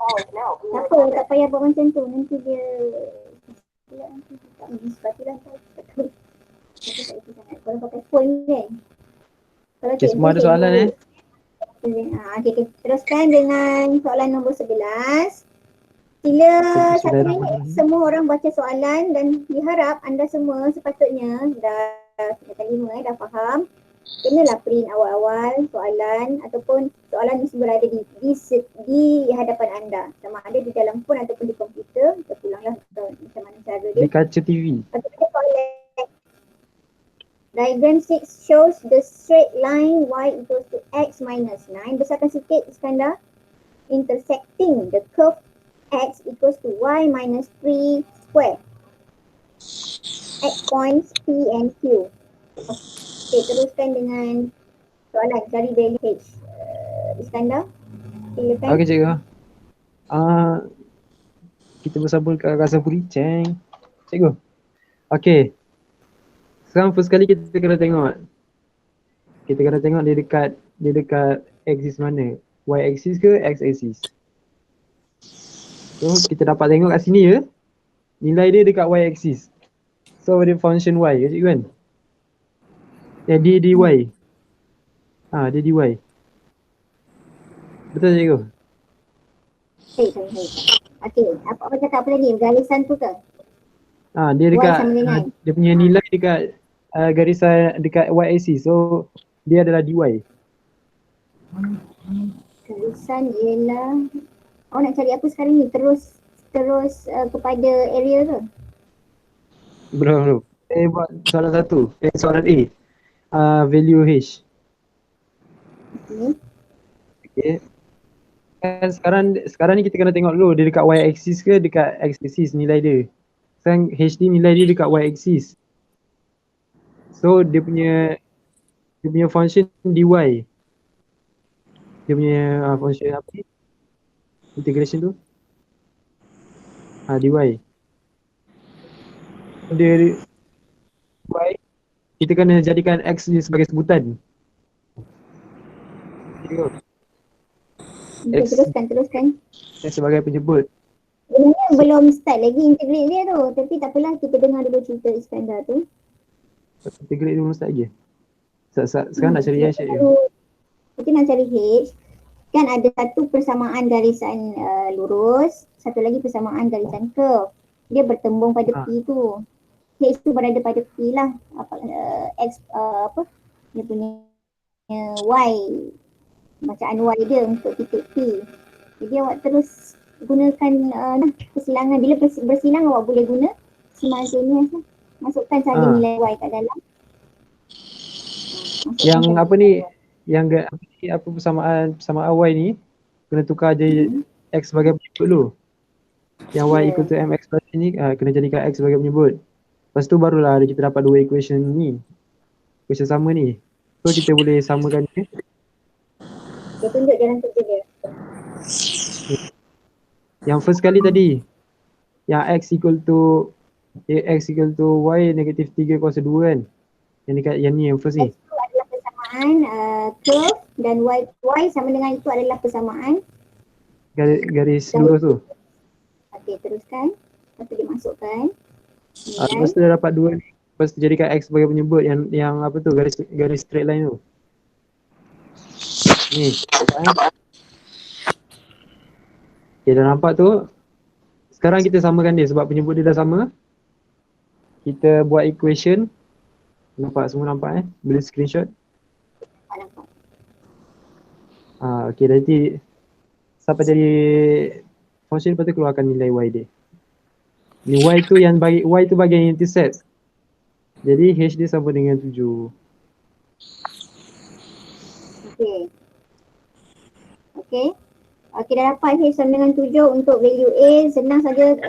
Tak apa, tak payah buat macam tu. Nanti dia nanti tak sebab tu dah tahu. Kalau pakai phone kan. Kalau Okay, semua ada soalan Okay, teruskan dengan soalan nombor 11. Sila 1 minit semua orang baca soalan dan diharap anda semua sepatutnya dah 5 dah faham. Kenalah print awal-awal soalan ataupun soalan mesti berada di hadapan anda. Sama ada di dalam phone ataupun di komputer. Kita pulanglah macam mana cara dia. Di kaca TV. Diagram 6 shows the straight line y equals to x minus 9. Besarkan sikit Iskandar. Intersecting the curve x equals to y minus 3 square. X points P and Q. Okay, teruskan dengan soalan cari value h. Iskandar, silakan. Okay, cikgu. Kita bersambung ke Rasa Puri. Cikgu. Okay. Sekarang first kali kita kena tengok. Kita kena tengok dia dekat axis mana. Y axis ke X axis. So kita dapat tengok kat sini ya. Nilai dia dekat Y axis. So dia function Y ke cikgu kan? Dia dy. Dia dy. Betul cikgu? Okay, apa cakap apa lagi? Garisan tu ke? Dia dekat dia punya nilai dekat garisan dekat Y axis. So dia adalah dy. Garisan ialah nak cari apa sekarang ni? Terus kepada area ke? Belum. Buat soalan satu. Soalan A. Value H. Okay. Kan sekarang ni kita kena tengok dulu dia dekat Y axis ke dekat X axis nilai dia. Sekarang H ni nilai dia dekat Y axis. So dia punya function dy. Dia punya function apa ni? Integration tu. Dy. Dia Y, kita kena jadikan X ni sebagai sebutan. Teruskan. X sebagai penyebut. Sebenarnya belum start lagi integrate dia tu. Tapi tak apalah, kita dengar dulu cerita Iskandar tu. Integrate dulu start lagi. Sekarang nak cari H je. Kita nak cari H. Kan ada satu persamaan garisan lurus, satu lagi persamaan garisan curve. Dia bertembung pada P tu. H tu berada pada P lah. X dia punya Y. Bacaan Y dia untuk titik P. Jadi awak terus gunakan persilangan. Bila bersilang awak boleh guna simultaneous lah. Masukkan saja nilai Y kat dalam. Yang apa ni? Yang apa persamaan Y ni kena tukar je X sebagai penyebut dulu. Yang Y equal to MX plus ni kena jadikan X sebagai penyebut. Lepas tu barulah kita dapat dua equation ni. Equation sama ni. So kita boleh samakan dia. Dia tunjuk jalan kerja dia. Yang first kali tadi. Yang X equal to Y negatif 3 kuasa 2 kan. Yang ni yang first ni. X tu adalah persamaan curve dan Y sama dengan itu adalah persamaan garis lurus tu. Okey, teruskan. Lepas tu dimasukkan. Lepas tu dah dapat 2 ni. Lepas tu jadikan X sebagai penyebut yang apa tu garis straight line tu. Ni. Okay, dah nampak tu. Sekarang kita samakan dia sebab penyebut dia dah sama. Kita buat equation. Semua nampak Boleh screenshot. Nampak. Okay, nanti sampai jadi function lepas tu keluarkan nilai Y dia. Ni Y tu bagian intercept. Jadi H dia sama dengan 7. Okey, dah dapat H sama dengan 7 untuk value A. Senang saja,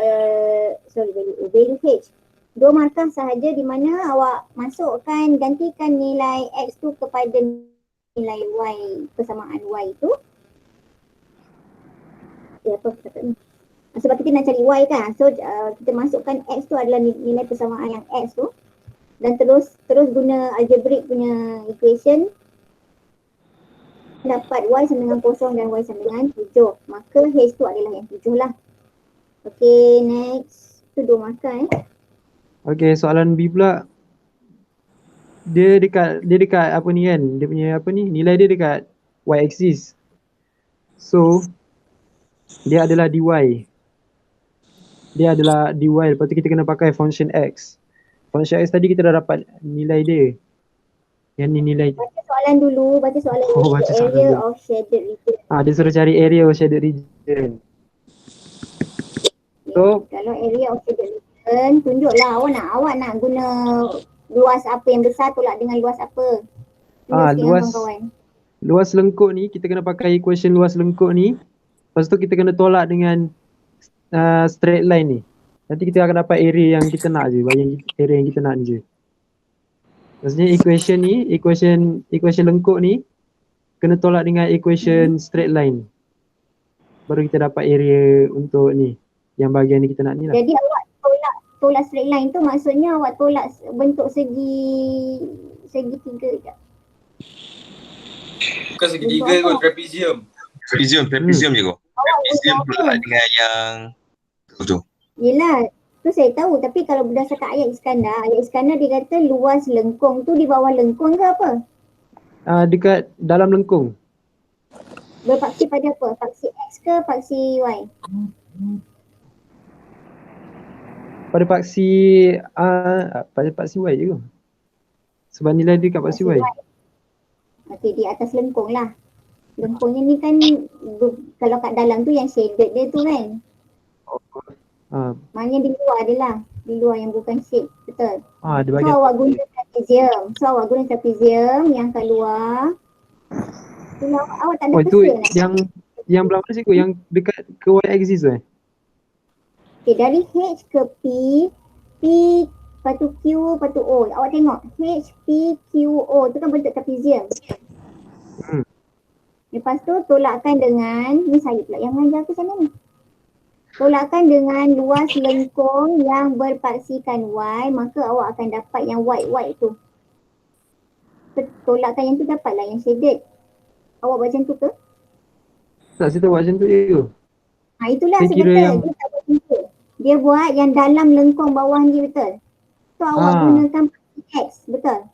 value H. 2 markah sahaja di mana awak masukkan, gantikan nilai X tu kepada nilai Y, persamaan Y tu. Apa kata ni? Sebab kita nak cari Y kan. So kita masukkan X tu adalah nilai persamaan yang X tu. Dan terus guna algebraic punya equation. dapat Y sama dengan kosong dan Y sama dengan 7. Maka H tu adalah yang 7 lah. Okay, next. Tu 2 markah Okay, soalan B pula. Dia dekat apa ni kan? Dia punya apa ni? Nilai dia dekat Y axis. So dia adalah dy. Dia adalah dy. Lepas tu kita kena pakai function x. Function x tadi kita dah dapat nilai dia. Yang ni nilai. Baca soalan dulu. Baca soalan Oh, dulu. baca The soalan area dulu. of shaded region. Dia suruh cari area of shaded region. So, kalau area of shaded region, tunjuklah awak nak guna luas apa yang besar tolak dengan luas apa. Tunjuk sikit dengan kawan-kawan. Luas lengkuk ni kita kena pakai equation luas lengkuk ni. Lepas tu kita kena tolak dengan straight line ni. Nanti kita akan dapat area yang kita nak je, bagi area yang kita nak ni je. Maksudnya equation ni, equation lengkuk ni kena tolak dengan equation straight line. Baru kita dapat area untuk ni. Yang bahagian ni kita nak ni lah. Jadi awak tolak straight line tu maksudnya awak tolak bentuk segi tiga je. Bukan segitiga kot, trapezium. Trapezium je kau. Trapezium pula dengan yang tu. Yelah, tu saya tahu, tapi kalau berdasarkan ayat Iskandar dia kata luas lengkung tu di bawah lengkung ke apa? Dekat dalam lengkung. Berpaksi pada apa? Paksi X ke paksi Y? Pada paksi Y je ke? Sebab nilai dia kat paksi Y. Okey, di atas lengkung lah. Lengkungnya ni kan kalau kat dalam tu yang shaded dia tu kan. Maknanya di luar dia lah. Di luar yang bukan shade. Betul? Dia So awak guna trapezium yang kat luar. Awak tak ada itu kesian yang belah mana cikgu? Yang dekat ke Y axis tu Okay, dari H ke P, lepas tu Q, lepas tu O. Awak tengok H, P, Q, O tu kan bentuk trapezium. Lepas tu tolakkan dengan, ni saya pula yang mengajar ke sana ni. Tolakkan dengan luas lengkung yang berpaksikan Y, maka awak akan dapat yang white tu. Tolakkan yang tu dapatlah yang shaded. Awak buat macam tu ke? Tak, saya tak buat macam tu je. Itulah saya kira sebetul. yang... Dia tak buat macam tu. Dia buat yang dalam lengkung bawah ni, betul? So awak gunakan paksi X, betul?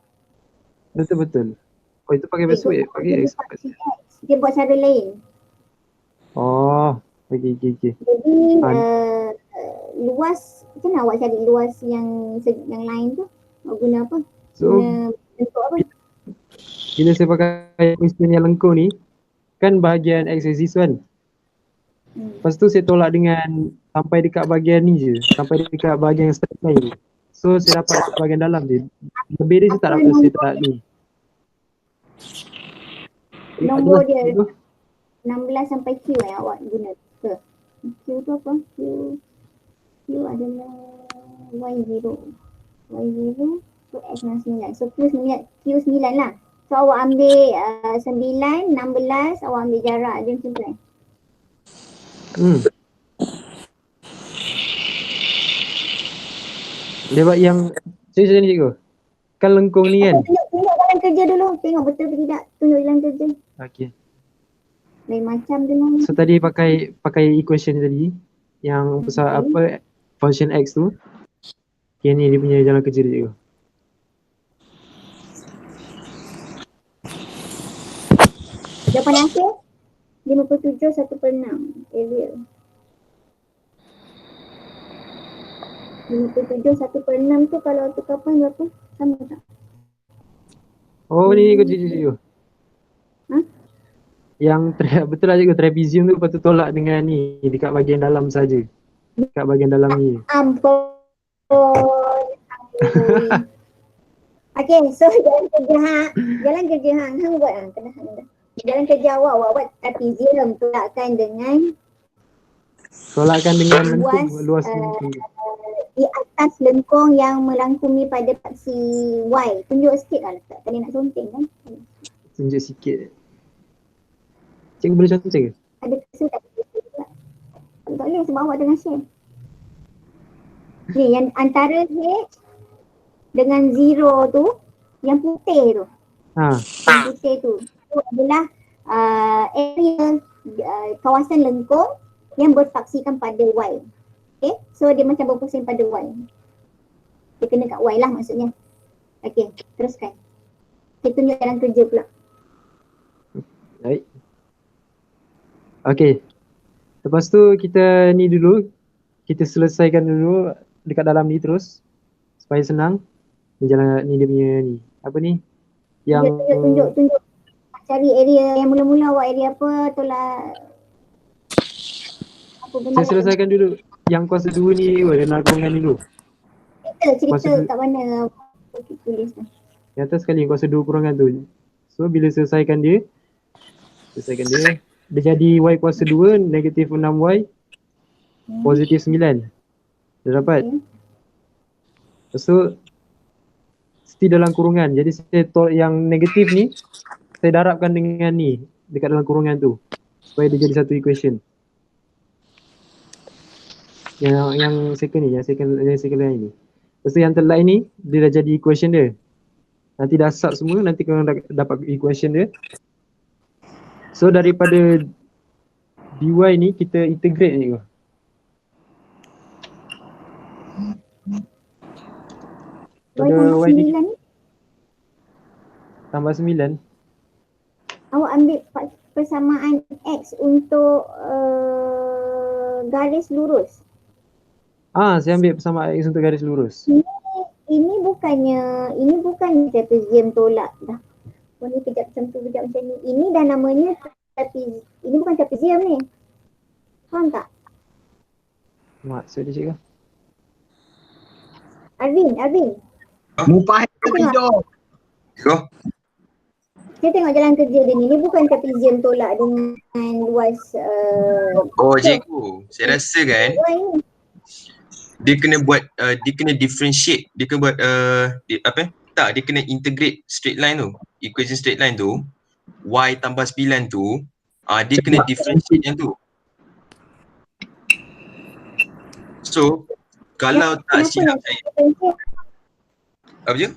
Betul. Oh, itu pakai password pakai X. Dia buat cara lain. Okay. Jadi luas, macam mana awak cari luas yang lain tu? Awak guna apa? So, guna bentuk apa? Bila saya pakai equation yang lengkung ni, kan bahagian X axis kan? Lepas tu saya tolak dengan sampai dekat bahagian ni je. Sampai dekat bahagian straight line ni. So saya dapat bahagian dalam je. Lebih dia saya tak dapat, saya tak ni. Nombor dia 16 sampai Q awak guna ke? Q tu apa? Q adalah Y0 tu X dengan 9. So Q 9 lah. So awak ambil 9, 16, awak ambil jarak dia macam tu kan? Dia buat yang macam ni cikgu. Kan lengkung ni kan? Tunjuk dalam kerja dulu. Tengok betul ke tidak. Tunjuk dalam kerja. Okay. Lain macam dengan. So tadi pakai equation tadi. Yang pasal apa function X tu. Okay, ni dia punya jalan kerja dia cikgu. Jawapan akhir 57 1/6 area. 57 1/6 tu kalau tukarkan berapa? Sama tak? Ni kau cikgu. Yang betul lah cikgu, trapezium tu lepas tu tolak dengan ni dekat bahagian dalam saja. Dekat bahagian dalam ni. Ampun. Okay, so jalan kerja hang buat kena hang dah. Jalan kerja awak buat trapezium tolakkan dengan luas lengkung. Di atas lengkung yang melangkumi pada paksi Y. Tunjuk sikit lah letak. Tadi nak conteng kan? Tunjuk sikit. Cikgu boleh conteng ke? Ada kesul tak? Tak boleh sebab awak tengah share. Ni yang antara H dengan 0 tu, yang putih tu. Yang putih tu. Itu adalah area kawasan lengkung yang berpaksikan pada Y. Okay, so dia macam berpusing pada Y. Dia kena kat Y lah maksudnya. Okay, teruskan. Kita tunjuk jalan kerja pula. Baik. Okay. Lepas tu kita ni dulu, kita selesaikan dulu dekat dalam ni terus supaya senang. Ni jalan ni dia punya ni. Apa ni? Yang Tunjuk. Cari area yang mula-mula awak area apa, tolak apa benda. saya selesaikan dulu yang kuasa 2 ni, dalam kurungan ni dulu. Cerita kat mana awak tulis tu. Yang atas sekali kuasa 2 kurangan tu. So bila selesaikan dia jadi Y kuasa 2 negatif 6Y positif 9. Dah dapat? Lepas tu mesti dalam kurungan. Jadi saya yang negatif ni saya darabkan dengan ni dekat dalam kurungan tu supaya dia jadi satu equation. Yang second ni, yang second line ni. Lepas tu yang third line ni dia dah jadi equation dia. Nanti dah sub semua, nanti korang dapat equation dia. So daripada dy ni kita integrate ni. Pada y ni tambah 9. Awak ambil persamaan X untuk garis lurus. Saya ambil persamaan X untuk garis lurus. Ini bukan trapezium tolak dah. Ni kejap macam tu, kejap macam ni. Ini dah namanya trapezium. Ini bukan trapezium ni. Faham tak? Maksud dia cikgu? Arvin. Mupahit ke tidak? Cikgu? Saya tengok jalan kerja dia ni. Ni bukan trapezium tolak dengan luas Oh cikgu, saya rasa kan ni. dia kena buat dia kena differentiate, dia kena buat dia kena integrate straight line tu, equation straight line tu, y tambah 9 tu, dia kena differentiate yang tu. So kalau tak silap saya, apa je?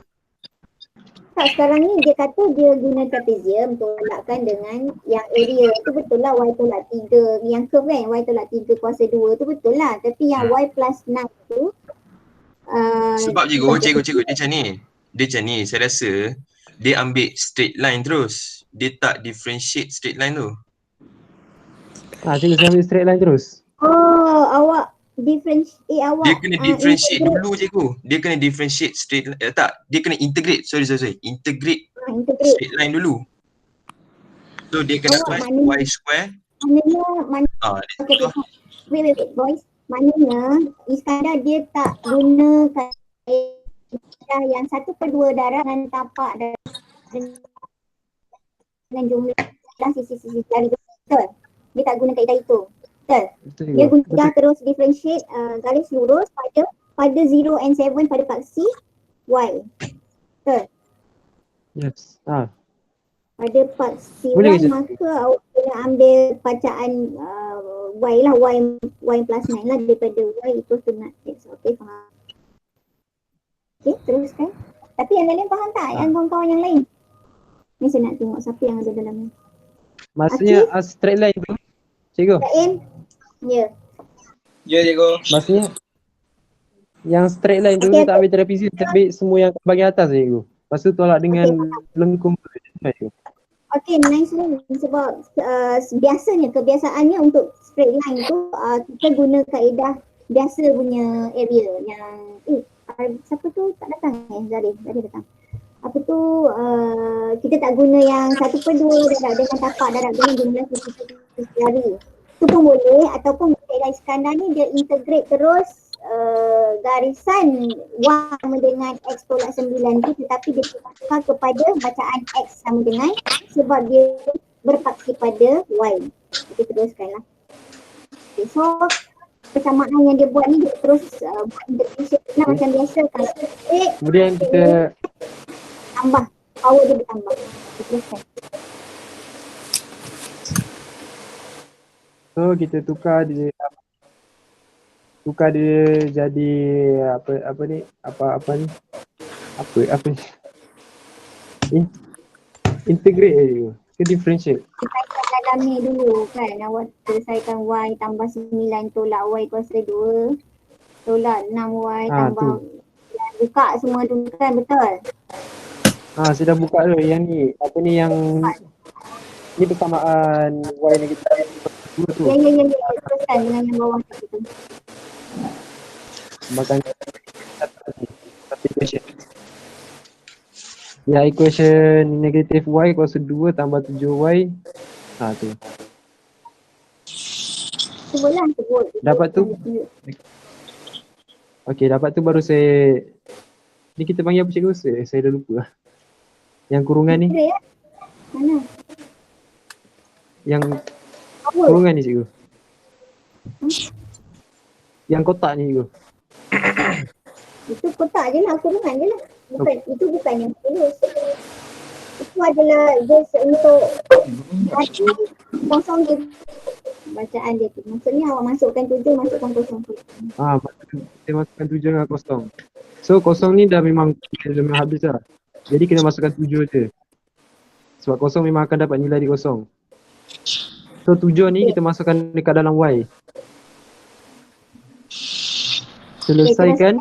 Tak, sekarang ni dia kata dia guna trapezium tolakkan dengan yang area tu betul lah, y tolak 3 yang curve kan, y tolak 3 kuasa 2 tu betul lah, tapi yang y plus 6 tu sebab cikgu dia macam ni, saya rasa dia ambil straight line terus, dia tak differentiate straight line tu. Cikgu saya ambil straight line terus. Awak dia kena differentiate dulu cikgu. Dia kena differentiate straight dia kena integrate, integrate straight line dulu. So dia kena buat y square. Wait boys. Maknanya Iskandar dia tak guna kaedah yang 1/2 darab dan tapak dengan jumlah sisi-sisi jari, betul? Dia tak guna kaedah itu. Betul. Dia guna terus differentiate garis lurus pada 0 and 7 pada paksi Y. Betul? Yes. Pada paksi Boleh Y maka awak kena ambil bacaan Y lah, Y plus 9 lah, daripada Y equals to X. Okay, faham? Okay, teruskan. Tapi yang lain faham tak? Yang kawan-kawan yang lain? Ni saya nak tengok siapa yang ada dalam ni. Maksudnya straight line tu, cikgu? Ya. Ya cikgu. Maksudnya yang straight line tu Okay, tak ambil trapezium, kita ambil semua yang bahagian atas cikgu. Lepas tu tolak dengan lengkung cikgu. Okay, nice ni. Sebab kebiasaannya untuk straight line tu kita guna kaedah biasa punya area yang siapa tu tak datang Zarif datang. Apa tu kita tak guna yang 1/2 darab dengan tapak darab dengan jumlah sisi jari. Tu pun boleh, ataupun kaedah Iskandar ni dia integrate terus garisan Y sama dengan X tolak 9 tu, tetapi dia tukar kepada bacaan X sama dengan sebab dia berpaksi pada Y. Kita teruskan lah. Okay, so persamaan yang dia buat ni dia terus buat integration lah macam biasa kan. Kemudian kita tambah, power dia bertambah. Kita teruskan. So kita tukar dia jadi apa ni? Integrate je. ke differentiate? Selesaikan dalam ni dulu kan. Awak selesaikan Y tambah 9 tolak Y kuasa 2. Tolak 6Y tambah buka semua tu kan, betul? Saya dah buka tu yang ni. Apa ni yang ni persamaan Y negatif dua tu. Ya. Teruskan dengan yang bawah tu. Makan satu equation. Ya, equation negatif Y kuasa 2 tambah 7Y. Tu. Sebut. Dapat tu? Okey, dapat tu baru saya ni kita panggil apa cikgu? Saya dah lupa. Yang kurungan ni. Kira ya? Mana? Yang Apa? kurungan ni cikgu. Yang kotak ni cikgu. Itu kotak je lah, kurungan je lah. Itu bukan yang tulus. Itu adalah just untuk kosong je bacaan dia tu. Maksudnya awak masukkan 7, masukkan kosong tu. Kita masukkan 7 dengan kosong. So kosong ni dah memang habis lah. Jadi kena masukkan 7 je. Sebab kosong memang akan dapat nilai di kosong. So 7 ni kita masukkan dekat dalam Y. Selesaikan.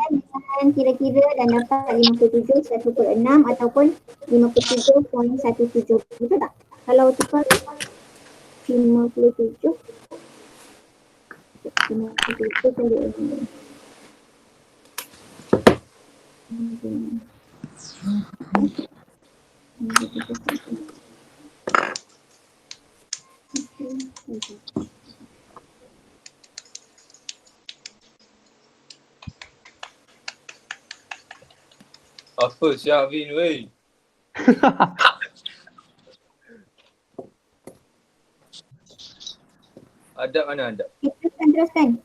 Kira-kira dan dapat 57, 1/6 ataupun 57.17. Betul tak? Kalau tukar 57 kali 6. Apa Syahvin weh? Adab mana adab? Teruskan.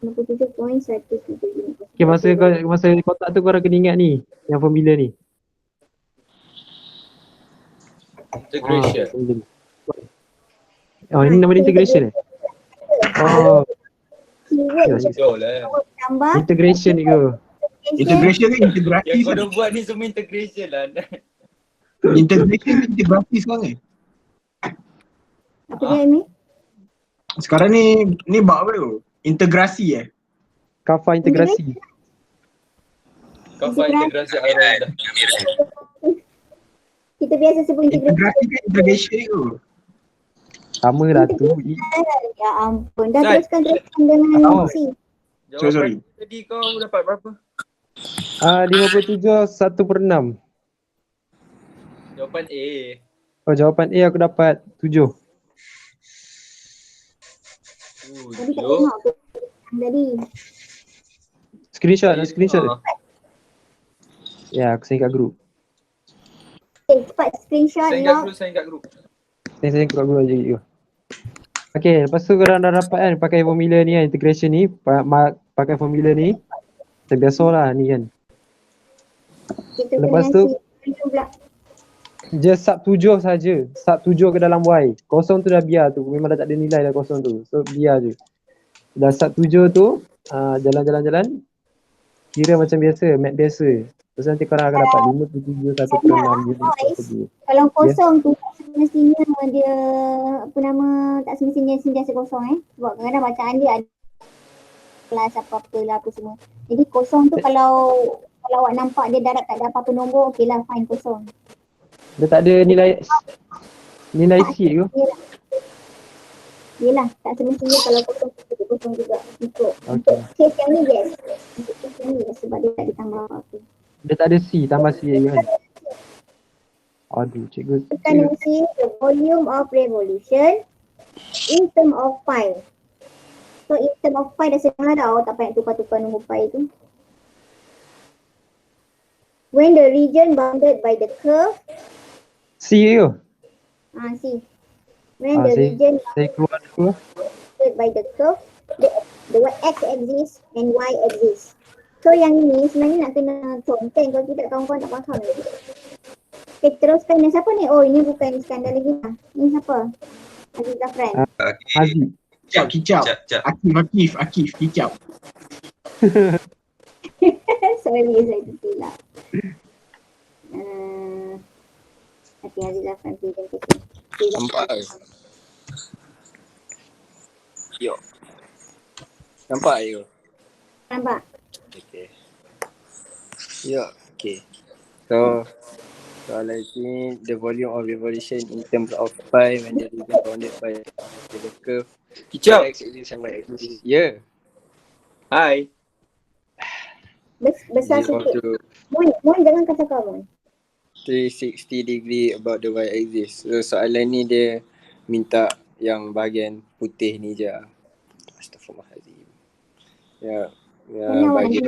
57.175. Okay, masa kotak tu korang kena ingat ni. Yang formula ni. Integration. Ini nama dia integration eh? Keyword je. Betul lah. Tambah Integration ni ke? Integration ke integrasi? Yang kau dah buat ni semua integration lah. Integration ke integrasi sekarang ni? apa dia ni? Sekarang ni bab apa tu? Integrasi Kafa integrasi. Kau faham integrasi arah dah. Kita biasa sebut integrasi. Integrasi ke integration tu? Sama lah tu. Ya ampun. Dah Zat. teruskan dengan C. Sorry. Tadi kau dapat berapa? 57 1/6. Jawapan A. Jawapan A aku dapat 7. Tadi tak Yo. tengok tadi. Screenshot. Ya, aku send kat group. Okay, cepat screenshot Sign kat log. grup. Send kat group aja gitu. Okay, lepas tu korang dah dapat kan pakai formula ni kan, integration ni, pakai formula ni. Macam biasalah ni kan. Kita Lepas kena tu- C pula. Just sub 7 saja. Sub 7 ke dalam Y. Kosong tu dah biar tu. Memang dah tak ada nilai dah kosong tu. So biar je. Dah sub 7 tu, jalan. Kira macam biasa, mat biasa. Terus nanti korang akan dapat 57 1/6. Kalau kosong tu tak semestinya dia tak semestinya sentiasa kosong sebab kadang-kadang bacaan dia ada kelas apa-apa lah apa semua. Jadi kosong tu kalau awak nampak dia darat tak ada apa-apa nombor, okey lah fine kosong. Dia tak ada nilai C ke? Yelah, tak semestinya kalau kosong juga ikut. Okay. Untuk case yang ni yes. Untuk case yang ni yes, sebab dia tak ditambah apa-apa. Dia tak ada C, tambah C kan? Aduh, cikgu. Tekan dengan C, the volume of revolution in term of pi. So in term of pi dah senang lah dah, awak tak payah tukar-tukar nombor pi tu. When the region bounded by the curve, C ke? C. When the Saya- region Saya keluar dulu. bounded by the curve, the x axis and y axis. So yang ni sebenarnya nak kena contoh, kalau tidak kawan-kawan tak faham lagi. Okay, teruskan dengan siapa ni? Oh, ini bukan Iskandar lagi lah. Ini siapa? Aziz Zafran. Haziq. Kicap. Cap. Akif, kicap. Sorry, saya tersilap. Hati Hazizah front presentation. Nampak ke? Yo. Nampak you? Nampak? Okay. Yo, okay. So, soalan ini, the volume of revolution in terms of pi when the region bounded by the curve Kicap. x axis and y axis. Yeah. Hai. Besar 0 sikit. to Mun jangan kacau kau Mun. 360 degree about the y axis. So soalan ni dia minta yang bahagian putih ni je. Astaghfirullahaladzim. Ya, Mana Wan? bahagian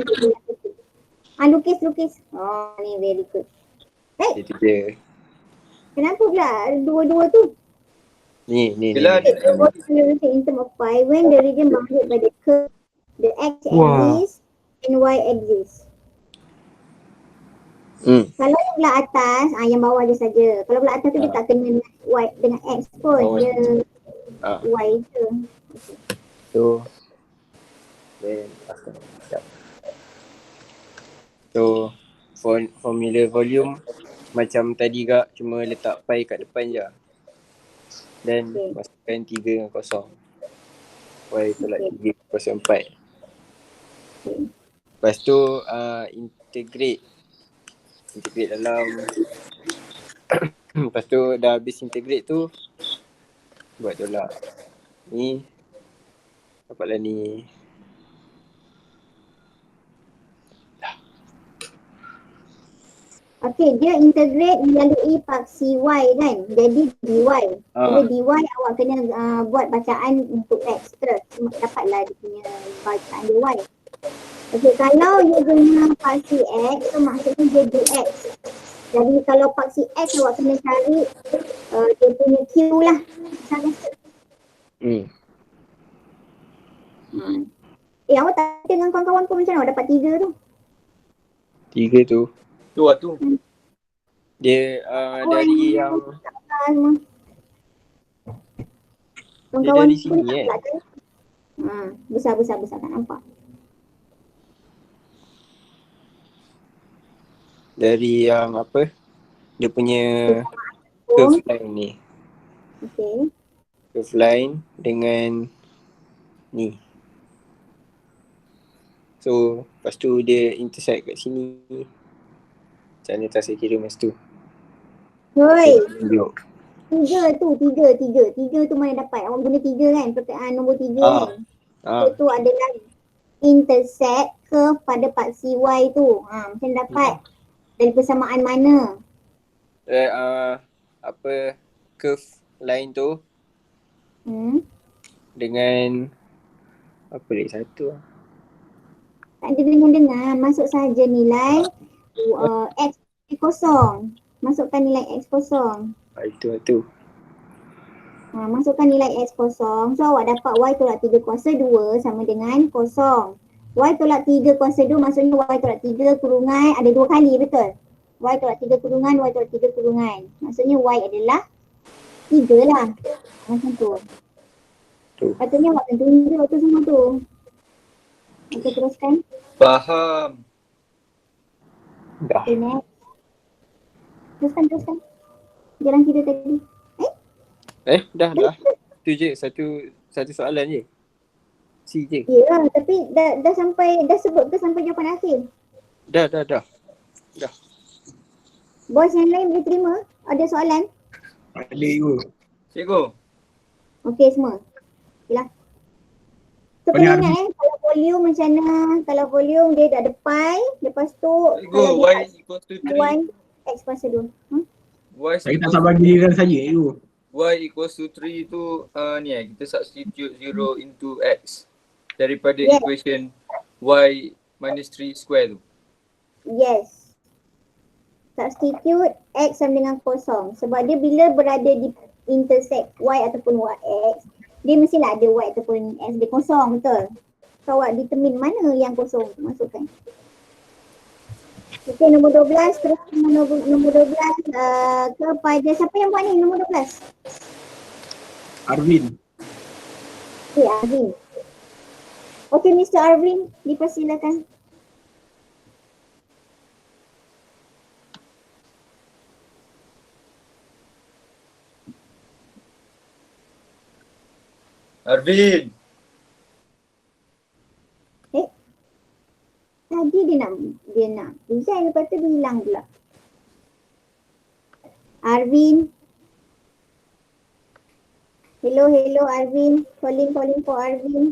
Lukis. Oh ni very good. itu je. Kenapa pula dua-dua tu? Ni. Yelah, The volume in terms of pi when the region bounded by the curve, the x Wah. axis and y axis. Kalau yang belah atas, yang bawah je saja. Kalau belah atas tu dia tak kena dengan y dengan x pun. Bawah. Dia Ah, y je. so then sekejap. So formula volume macam tadi kak, cuma letak pi kat depan je. Dan masukkan 3 dengan kosong. Y tolak 3 kosong 4. Lepas tu integrate dalam lepas tu dah habis integrate tu buat tolak ni, dapatlah ni. Okey, dia integrate melalui paksi y kan. Jadi dy. Bila dy awak kena buat bacaan untuk x terus. Dapatlah dia punya bacaan dy. Okey, kalau you guna paksi x, so maksudnya dia dx. Jadi kalau paksi x awak kena cari dia punya q lah. Awak tak dengan kawan-kawan pun macam mana awak dapat 3 tu? 3 tu Tu lah tu. dia dari yang dia dari sini Besar tak nampak. dari yang apa, dia punya curve line ni. Okey. Curve line dengan ni. So lepas tu dia intersect kat sini. Macam mana tak saya kira masa tu. Hoi. Tunjuk. Tiga tu mana dapat? Awak guna 3 kan? Perkataan nombor 3 kan? Itu adalah intersect curve pada paksi y tu. Macam dapat dari persamaan mana? Apa curve line tu dengan apa lagi satu Tak ada dengar. Masuk saja nilai x kosong. Masukkan nilai x kosong. Itu. Masukkan nilai x kosong. So awak dapat y tolak 3 kuasa 2 sama dengan kosong. Y tolak 3 kuasa 2 maksudnya y tolak 3 kurungan ada 2 kali, betul? Y tolak 3 kurungan, y tolak 3 kurungan. Maksudnya y adalah 3 lah. Macam tu. Patutnya awak kena tunjuk tu semua tu. Okey, teruskan. Faham. dah. Okay, next. Teruskan. Jalan kita tadi. Dah. Tu je satu soalan je. C je. Ya, tapi dah sampai, dah sebut ke sampai jawapan akhir? Dah. Bos yang lain boleh terima? Ada soalan? Ada you. Cikgu. Okey semua. Okeylah. So kena ingat kalau volume macam mana? Kalau volume dia dah ada pi, lepas tu Cikgu, y equals to 3. x kuasa 2. Saya tak sabar giliran saja you. Y equals to 3 tu kita substitute 0 into x daripada equation y minus 3 square tu. Yes. Substitute x sama dengan kosong. Sebab dia bila berada di intersect y ataupun x, dia mestilah ada y ataupun x dia kosong, betul? So awak determine mana yang kosong, masukkan. Okey, nombor 12, terus nombor 12 kepada siapa yang buat ni nombor 12? Arvin. Okey, Arvin. Okey, Mr. Arvin, dipersilakan. Arvin. Tadi dia nak design, lepas tu dia hilang pula. Arvin. Hello Arvin. Calling for Arvin.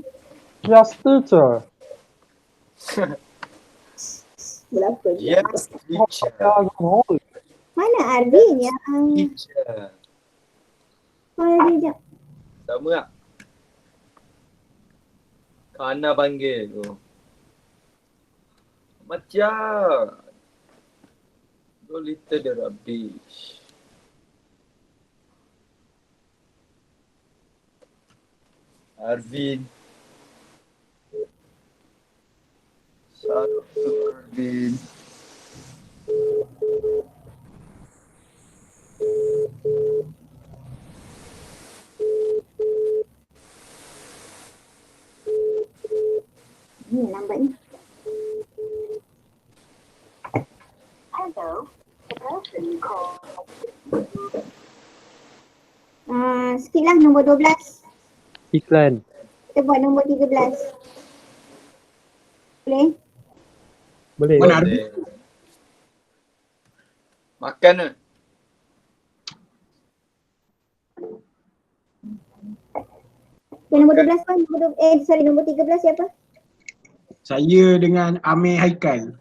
Yes, teacher. Berapa je? Yes, teacher. Mana Arvin yang Teacher. call dia jap? Sama tak? Kana panggil tu. Macam. Go little the rubbish. Arvin. Satu Arvin. Ni lambat ni. Sikit lah nombor 12. Iklan. Kita buat nombor 13. Boleh? Boleh. Mana Arvin? Makan ke? Okay, nombor 12 kan? Nombor 13 siapa? Saya dengan Amir Haikal.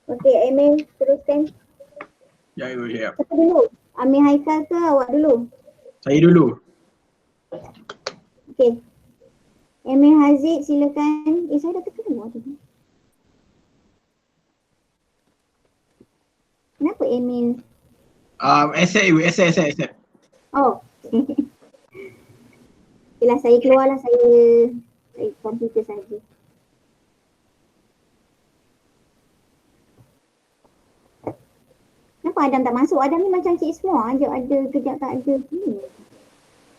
Okey, Amir teruskan. Ya, ya. Siapa dulu? Amir Haikal ke awak dulu? Saya dulu. Okey. Amir Haziq silakan. Saya dah tekan awak tadi. Kenapa Amir? Accept. Oh. Okeylah, saya keluarlah, saya komputer saja. Kenapa Adam tak masuk? Adam ni macam cik semua aja, ada kejap tak ada.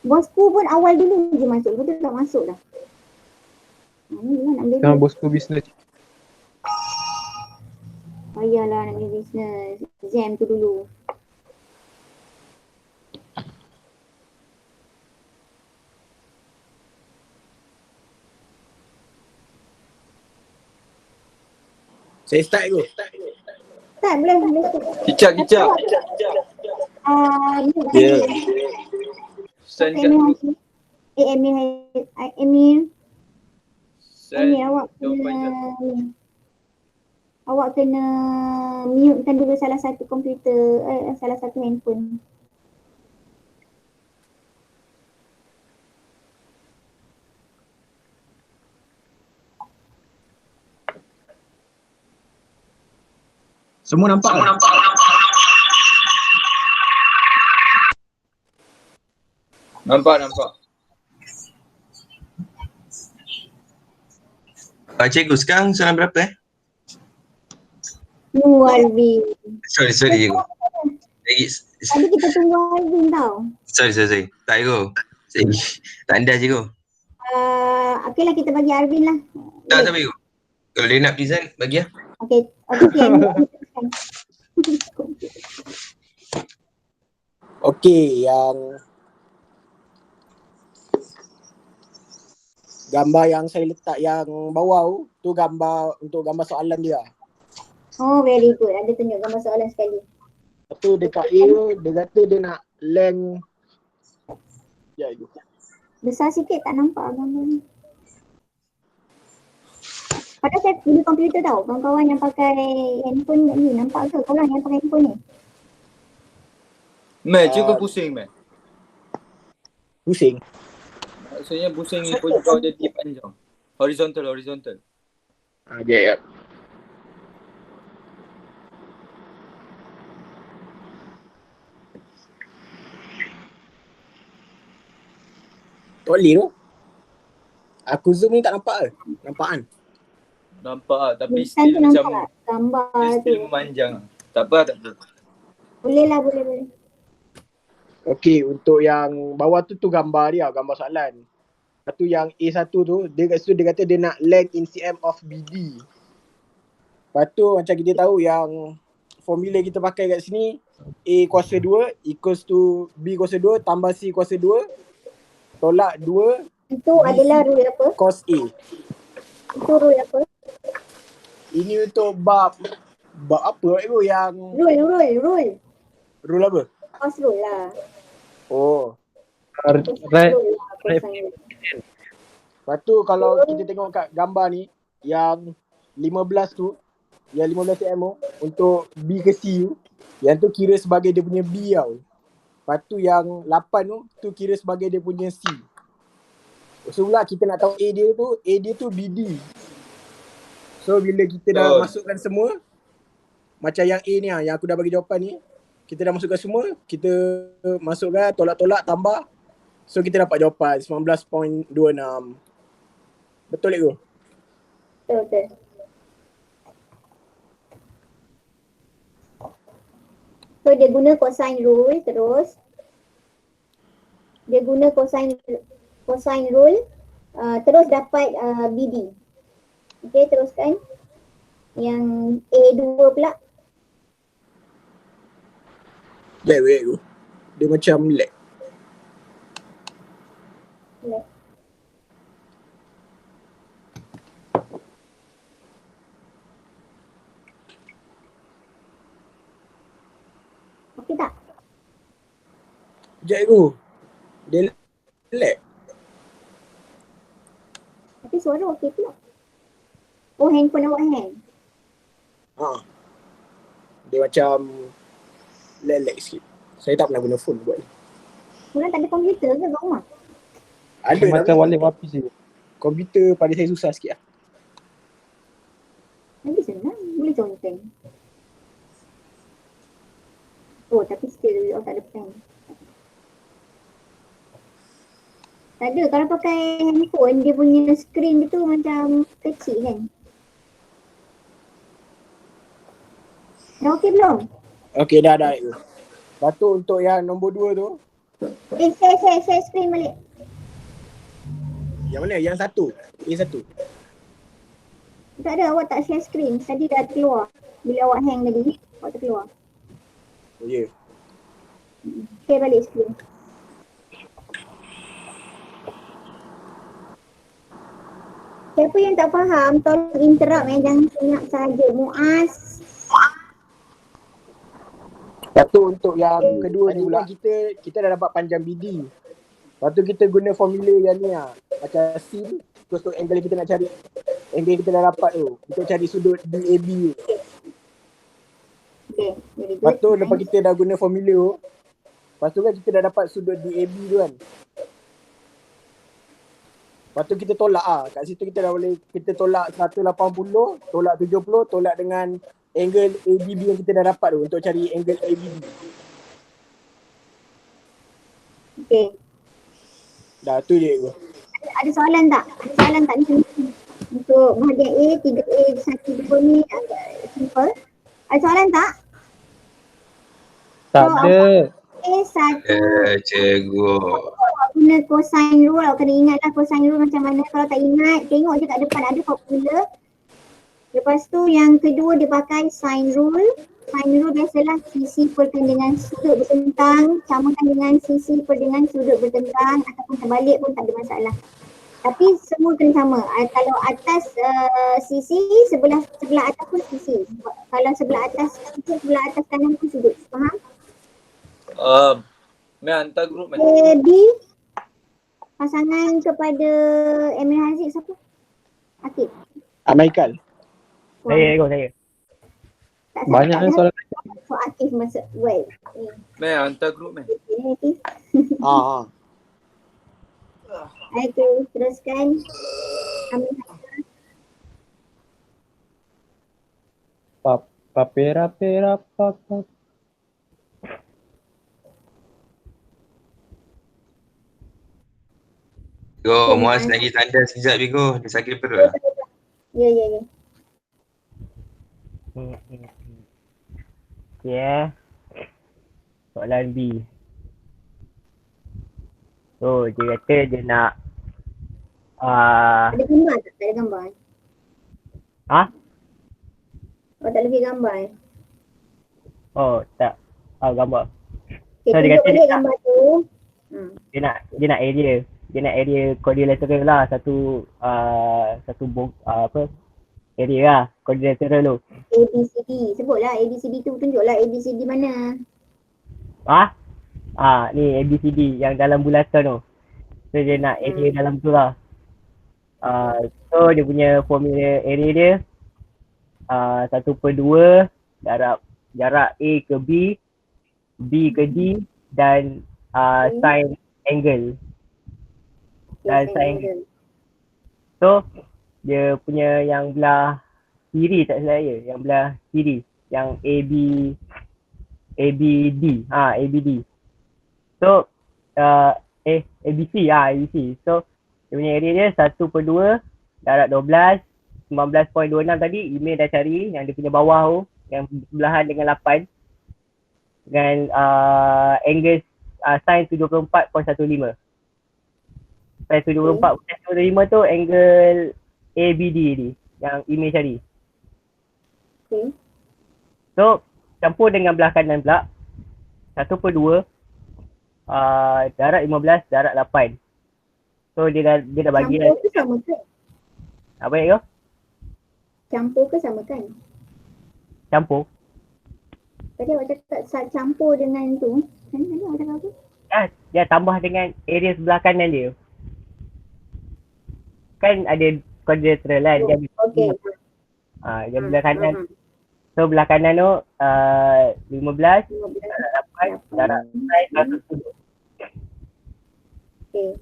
Bosku pun awal dulu je masuk, lepas tu tak masuk dah. Ni lah nak beli. Sekarang bosku bisnes. Payahlah nak beli bisnes. Exam tu dulu. Saya start tu. Tak, boleh. Kicap. Ya. Send kat Amir group. Haziq. Amir Send awak awak kena mutekan dulu salah satu komputer, salah satu handphone. Semua nampak kan? Nampak. Cikgu sekarang soalan berapa Alvin. Sorry cikgu. Tadi kita tunggu Alvin tau. Sorry. Tak cikgu. Tak anda cikgu. Okeylah, kita bagi Arvin lah. Tak cikgu. Kalau dia nak present bagi lah. Okey, Okey, yang gambar yang saya letak yang bawah tu gambar untuk gambar soalan dia. Oh, very good. Ada tunjuk gambar soalan sekali. Lepas tu dekat A tu dia kata dia nak length. Ya itu. Besar sikit, tak nampak gambar ni. Padahal saya guna komputer tau. Kawan-kawan yang pakai handphone ni nampak ke? Korang yang pakai handphone ni? Cuba pusing, Pusing. Maksudnya pusing ni pun kau jadi panjang. Horizontal. Okay, ya. Boleh tu. Aku zoom ni tak nampak ke? Nampak kan? Nampak lah, tapi Tulisan still tu macam nampak gambar tu. still memanjang. Tak apa. Boleh lah, boleh. Okey, untuk yang bawah tu gambar dia, gambar soalan. Lepas tu yang A1 tu, dia kat situ dia kata dia nak length in cm of BD. Lepas tu macam kita tahu yang formula kita pakai kat sini, A kuasa 2 equals to B kuasa 2 tambah C kuasa 2 tolak 2 Itu adalah rule apa? cos A. Itu rule apa? Ini untuk bab apa tu yang Rule. rule apa? Cos rule lah. Oh. Cos Right. rule lah. Cosine rule. Lepas tu kalau kita tengok kat gambar ni yang 15 tu, yang 15 cm tu untuk B ke C tu, yang tu kira sebagai dia punya B tau. Lepas tu yang 8 tu kira sebagai dia punya C. So pula kita nak tahu A dia tu BD. So bila kita dah masukkan semua, macam yang A ni yang aku dah bagi jawapan ni, kita dah masukkan semua, kita masukkan tolak-tolak tambah. So kita dapat jawapan 19.26. Betul tak tu? Betul. So dia guna cosine rule terus. Dia guna cosine rule terus dapat BD. Okey, teruskan. Yang A2 pula. Wait tu. Dia macam lag. Okey tak? Sekejap tu. Dia lag. Tapi suara okey pula. Oh, handphone awak hang. Dia macam lag sikit. Saya tak pernah guna phone buat ni. Korang tak ada komputer ke kat rumah? Ada Macam tapi Walid Wapis je. komputer pada saya susah sikit lah. Nanti senang. Boleh conteng. Oh, tapi still tak ada pen. Tak ada. Kalau pakai handphone, dia punya screen dia tu macam kecil kan? Dah okey belum? Okey dah tu. Lepas tu untuk yang nombor 2 tu, Share screen balik. yang mana? Yang satu. A1. Tak ada, awak tak share screen. Tadi dah keluar. Bila awak hang tadi, awak terkeluar. Oh ya. Share balik screen. Siapa yang tak faham, tolong interrupt jangan senyap saja. Muaz. Lepas tu untuk yang kedua ni pula kita dah dapat panjang BD. Lepas tu kita guna formula yang ni macam sin, terus tu angle kita nak cari. Angle kita dah dapat tu. Untuk cari sudut DAB tu. Okay, very good. Lepas tu lepas kita dah guna formula tu, lepas tu kan kita dah dapat sudut DAB tu kan. Lepas tu kita tolak kat situ kita dah boleh, kita tolak 180, tolak 70, tolak dengan angle ABB yang kita dah dapat tu untuk cari angle ABB. Okay. Dah tu je tu. Ada soalan tak? Ada soalan tak ni? Untuk bahagian A, 3A, 1, 2 ni agak simple. Ada soalan tak? Tak So, ada. A1 Cikgu. awak guna cosine rule, awak kena ingatlah cosine rule macam mana. Kalau tak ingat, tengok je kat depan ada formula. Lepas tu yang kedua dia pakai sine rule. Sine rule biasalah sisi per dengan sudut bertentang, samakan dengan sisi per dengan sudut bertentang ataupun terbalik pun tak ada masalah. Tapi semua kena sama. Kalau atas sisi, sebelah atas pun sisi. Kalau sebelah atas kanan pun sudut. Faham? Hantar grup man. AB pasangan kepada Emil Haziq siapa? Akib. Michael. Saya. Tak Banyak kan soalan. So Akif masuk. Well. Hantar grup man. Okay, teruskan. Ambil Papera papa. Go, Muaz lagi tanda sekejap Bigo. Dia sakit perut. Ya. Okay. Soalan B. So dia kata dia nak Ada gambar tak? Tak ada gambar. Oh, tak lebih gambar. Oh tak. Gambar. Okay, So, dia tunjuk kata balik gambar tu. Dia nak area. dia nak area quadrilateral lah, satu area lah quadrilateral tu. ABCD. Sebutlah ABCD tu, tunjuklah ABCD mana. Ni ABCD yang dalam bulatan tu. So dia nak area dalam tu lah. So dia punya formula area dia 1/2 jarak A ke B, B ke D dan sin angle. Dan sin angle. So dia punya yang belah kiri tak salah ya, yang belah kiri yang ABD. ABD. So ABC. So dia punya area dia 1/2 darab 12 19.26 tadi email dah cari yang dia punya bawah tu yang belahan dengan 8 dengan angle sin 74.15. Sin 74.15 tu angle ABD ni yang email cari. Okay. So campur dengan belah kanan pula 1/2 darab 15 darab 8. So dia dah bagi Campur ke sama kan? apa ya? Campur ke sama kan? Campur. Tadi awak cakap campur dengan tu. Kan awak cakap apa? Dia tambah dengan area sebelah kanan dia. Kan ada quadrilateral kan? Dia Okay. dia belah kanan. So belah kanan tu 15 darab 8 darab 110. Okay.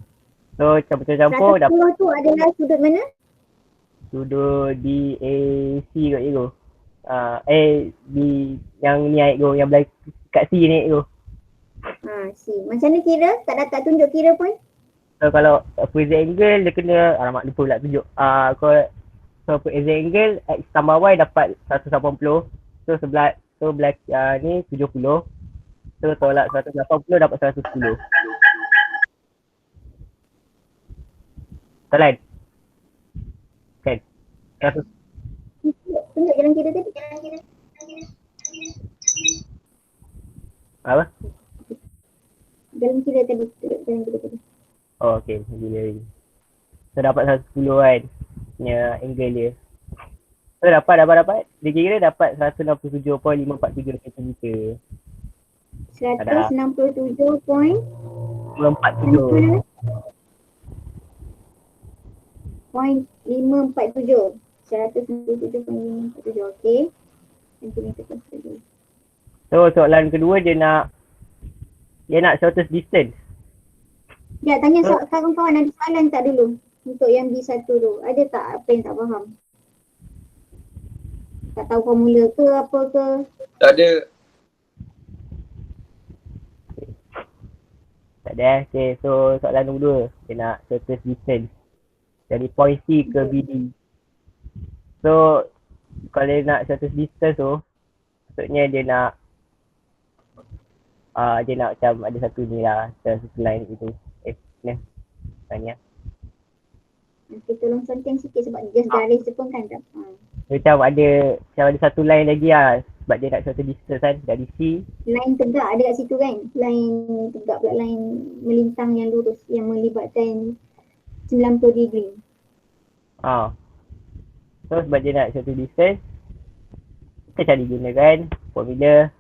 So campur-campur dapat 110 tu adalah sudut mana? sudut DAC kot je tu. Di yang ni aik tu, yang belah kat C ni tu. C. Macam mana kira? Tak tunjuk kira pun? So kalau opposite angle dia kena, alamak lupa pula tunjuk. So opposite angle X tambah Y dapat 180. So belah ni 70. So tolak 180 dapat 110. Salah kan? 100. Tunjuk jalan kira tadi. Apa? Jalan kira tadi. Tunjuk jalan kira tadi. Oh okay, engineering. So dapat 110 kan punya angle dia. So dapat dia kira dapat 167.543 cm. 167.547. 547. 197.547. Okey. So soalan kedua dia nak shortest distance. Ya, tanya kawan-kawan ada soalan tak dulu untuk yang B1 tu. Ada tak apa yang tak faham? Tak tahu formula ke apa ke? Tak ada. Tak ada. Okay, so soalan nombor 2 dia nak shortest distance dari point C ke BD. So kalau dia nak shortest distance tu maksudnya dia nak macam ada satu ni lah, satu line itu. Ni tanya. Nanti tolong conteng sikit sebab just garis je pun kan tak. Macam ada satu line lagi lah sebab dia nak shortest distance kan dari C. Line tegak ada kat situ kan? Line tegak pula, line melintang yang lurus yang melibatkan 90 degree. So sebab dia nak shortest distance kita cari gunakan formula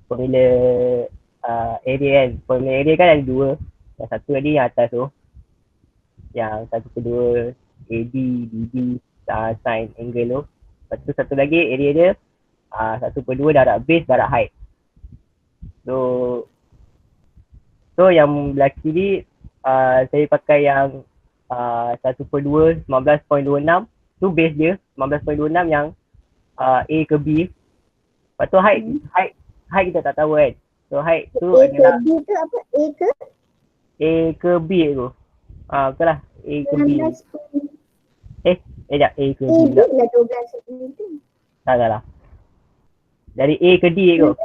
formula area kan. Formula area kan ada dua. Yang satu tadi yang atas tu. Yang 1/2 AD, BD, sin angle tu. Lepas tu satu lagi area dia 1/2 darab base darab height. So yang belah kiri saya pakai yang 1/2 19.26 tu base dia 19.26 yang A ke B. Lepas tu height kita tak tahu kan. So height tu A adalah ke B ke apa? A ke B tu. Betul lah. A ke B. Sekejap. A ke B A pula. lah 12 cm. Tak lah. Dari A ke D tu.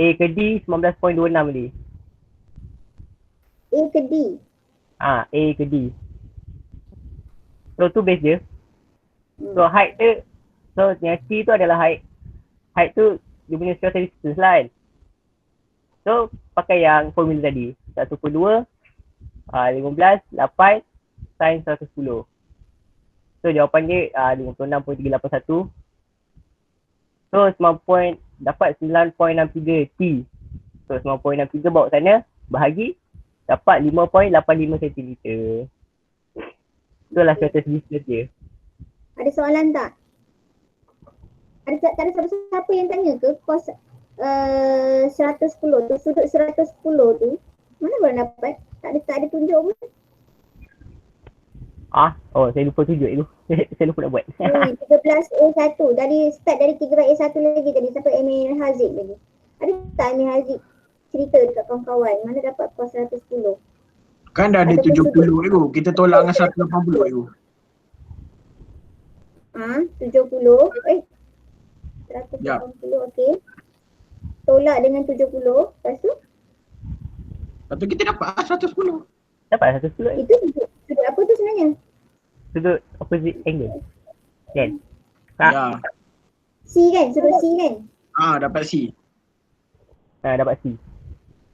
A ke D 19.26 tadi. A ke D. A ke D. So tu base dia. So height dia, so yang C tu adalah height. Height tu dia punya shortest distance lah kan. So So pakai yang formula tadi 1/2 15 8 sin 110. So jawapan dia 56.381. So dapat 9.63 T. So 9.63 bawa sana, bahagi, dapat 5.85 cm. Itulah surface distance dia. Ada soalan tak? Tak ada siapa yang tanya ke kos 110 tu, sudut 110 tu mana boleh dapat? Tak ada tunjuk pun. Saya lupa tunjuk tu. Saya lupa nak buat. 13A1 dari start dari 3A1 lagi tadi sampai Emil Haziq lagi. Ada tak Emil Haziq cerita dekat kawan-kawan mana dapat kos 110? Kan dah ada Ataupun 70 tu. Kita tolak dengan 180 tu. 70. 180 okey. Tolak dengan 70. Lepas tu? Lepas tu kita dapat 110. Dapat 110. Itu sudut apa tu sebenarnya? Sudut opposite angle. Kan? Ya. C kan? Sudut C kan? Dapat C. Dapat C.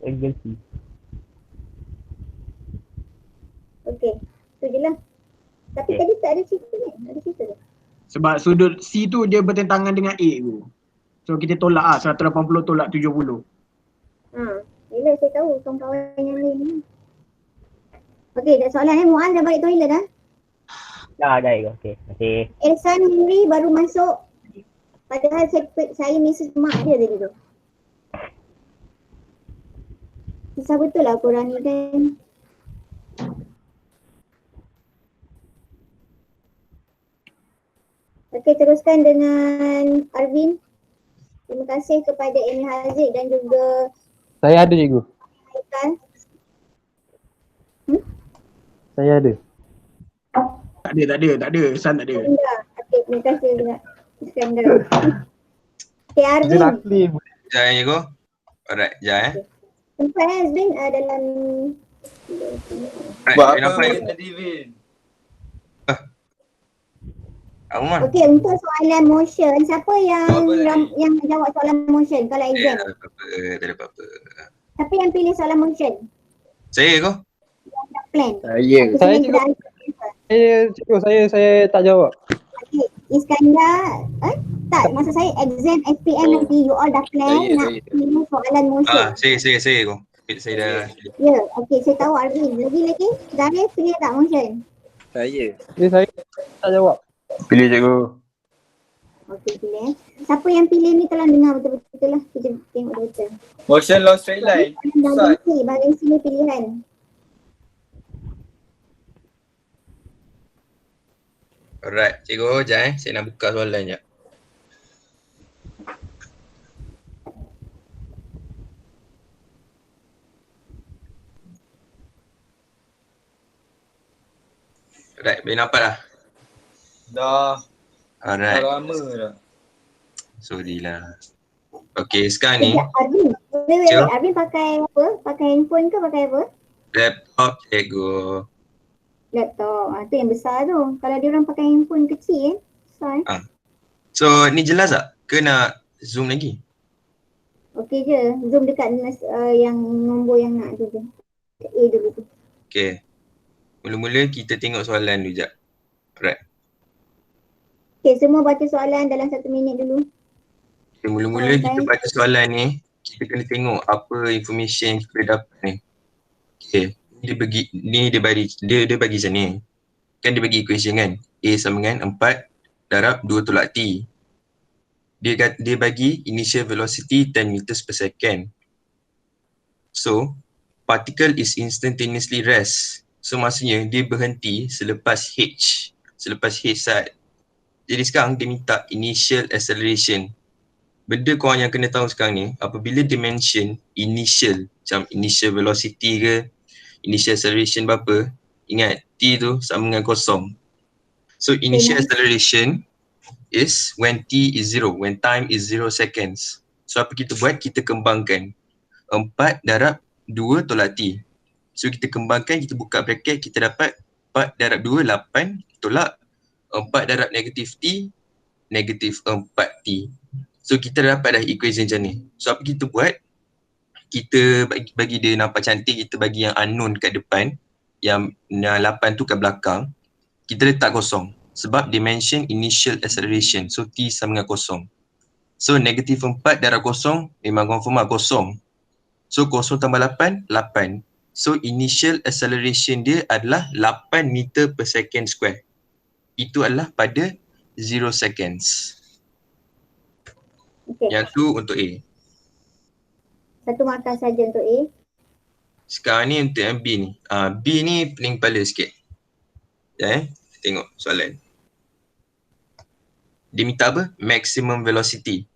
Angle C. Okey. Tu je lah. Tapi tadi tak ada cerita kan? Ada cerita tak? Sebab sudut C tu dia bertentangan dengan A tu. So kita tolak 180 tolak 70. Yelah saya tahu kawan-kawan yang lain ni. Okey, dah soalan Muaz dah balik toilet dah? Dah. Okey. Terima kasih. Elsan Henry baru masuk. Padahal saya message mak dia tadi tu. Susah betul lah korang ni kan. Okey, teruskan dengan Arvin. Terima kasih kepada Emil Haziq dan juga Saya ada cikgu. Haikal. Saya ada. Tak ada. San tak ada. Iskandar. Okey, terima kasih juga Iskandar. Okey, Arvin. Jerakli. Sekejap cikgu. Alright, sekejap Tempat Azbin dalam Buat Alright, apa nampak Vin tadi Vin? Aman. okey, untuk soalan motion, siapa Jawab apa tadi? yang jawab soalan motion kalau exam? Tak ada apa-apa. Siapa yang pilih soalan motion? Saya ke? Plan. Saya. Saya juga. Cikgu, saya tak jawab. Okey, Iskandar, tak, maksud saya exam SPM nanti you all dah plan nak pilih soalan motion. Saya ke? Saya dah. Ya, okey, saya tahu Arvin. Lagi, Darius pilih tak motion? Saya. Saya tak jawab. Pilih cikgu. Okey, pilih. Siapa yang pilih ni tolong dengar betul-betul lah. Kita tengok betul. Motion long straight line. Susah. Bahagian sini pilihan. Alright, cikgu, sekejap saya nak buka soalan je. Alright, boleh nampak dah? Dah Alright, lama dah. sorry lah. Okay, sekarang ni Sekejap, Arvin. Wait. Cikgu? Arvin pakai apa? Pakai handphone ke pakai apa? laptop cikgu. Laptop. Tu yang besar tu. Kalau dia orang pakai handphone kecil besar So, ni jelas tak? Ke nak zoom lagi? Okey je. Zoom dekat yang nombor yang nak tu. A dulu tu. Okay. Mula-mula kita tengok soalan dulu sekejap. Alright. Okey, semua baca soalan dalam 1 minit dulu. Okay, mula-mula kita baca soalan ni, kita kena tengok apa information yang kita dapat ni. Okay. Dia bagi macam ni. Kan dia bagi equation kan. A sama dengan 4 darab 2 tolak T. Dia bagi initial velocity 10 meters per second. So, particle is instantaneously rest. So maksudnya dia berhenti selepas H. Selepas H saat. Jadi sekarang dia minta initial acceleration. Benda korang yang kena tahu sekarang ni, apabila dia mention initial, macam initial velocity ke, initial acceleration berapa, ingat T tu sama dengan kosong. So initial acceleration is when T is 0, when time is 0 seconds. So apa kita buat? Kita kembangkan 4 darab 2 tolak T. So kita kembangkan, kita buka bracket, kita dapat 4 darab 2, 8 tolak 4 darab negatif T, negatif 4T. So kita dapat dah equation macam ni. So apa kita buat? kita bagi dia nampak cantik, kita bagi yang unknown kat depan, yang 8 tu kat belakang, kita letak kosong. Sebab dia mention initial acceleration. So T sama dengan kosong. So negatif 4 darab kosong, memang confirm lah kosong. So kosong tambah 8, 8. So initial acceleration dia adalah 8 meter per second square. Itu adalah pada 0 seconds. Okay. Yang tu untuk A. Satu markah saja untuk A. Sekarang ni untuk yang B ni. B ni pening kepala sikit. Ya, tengok soalan. Dia minta apa? Maximum velocity.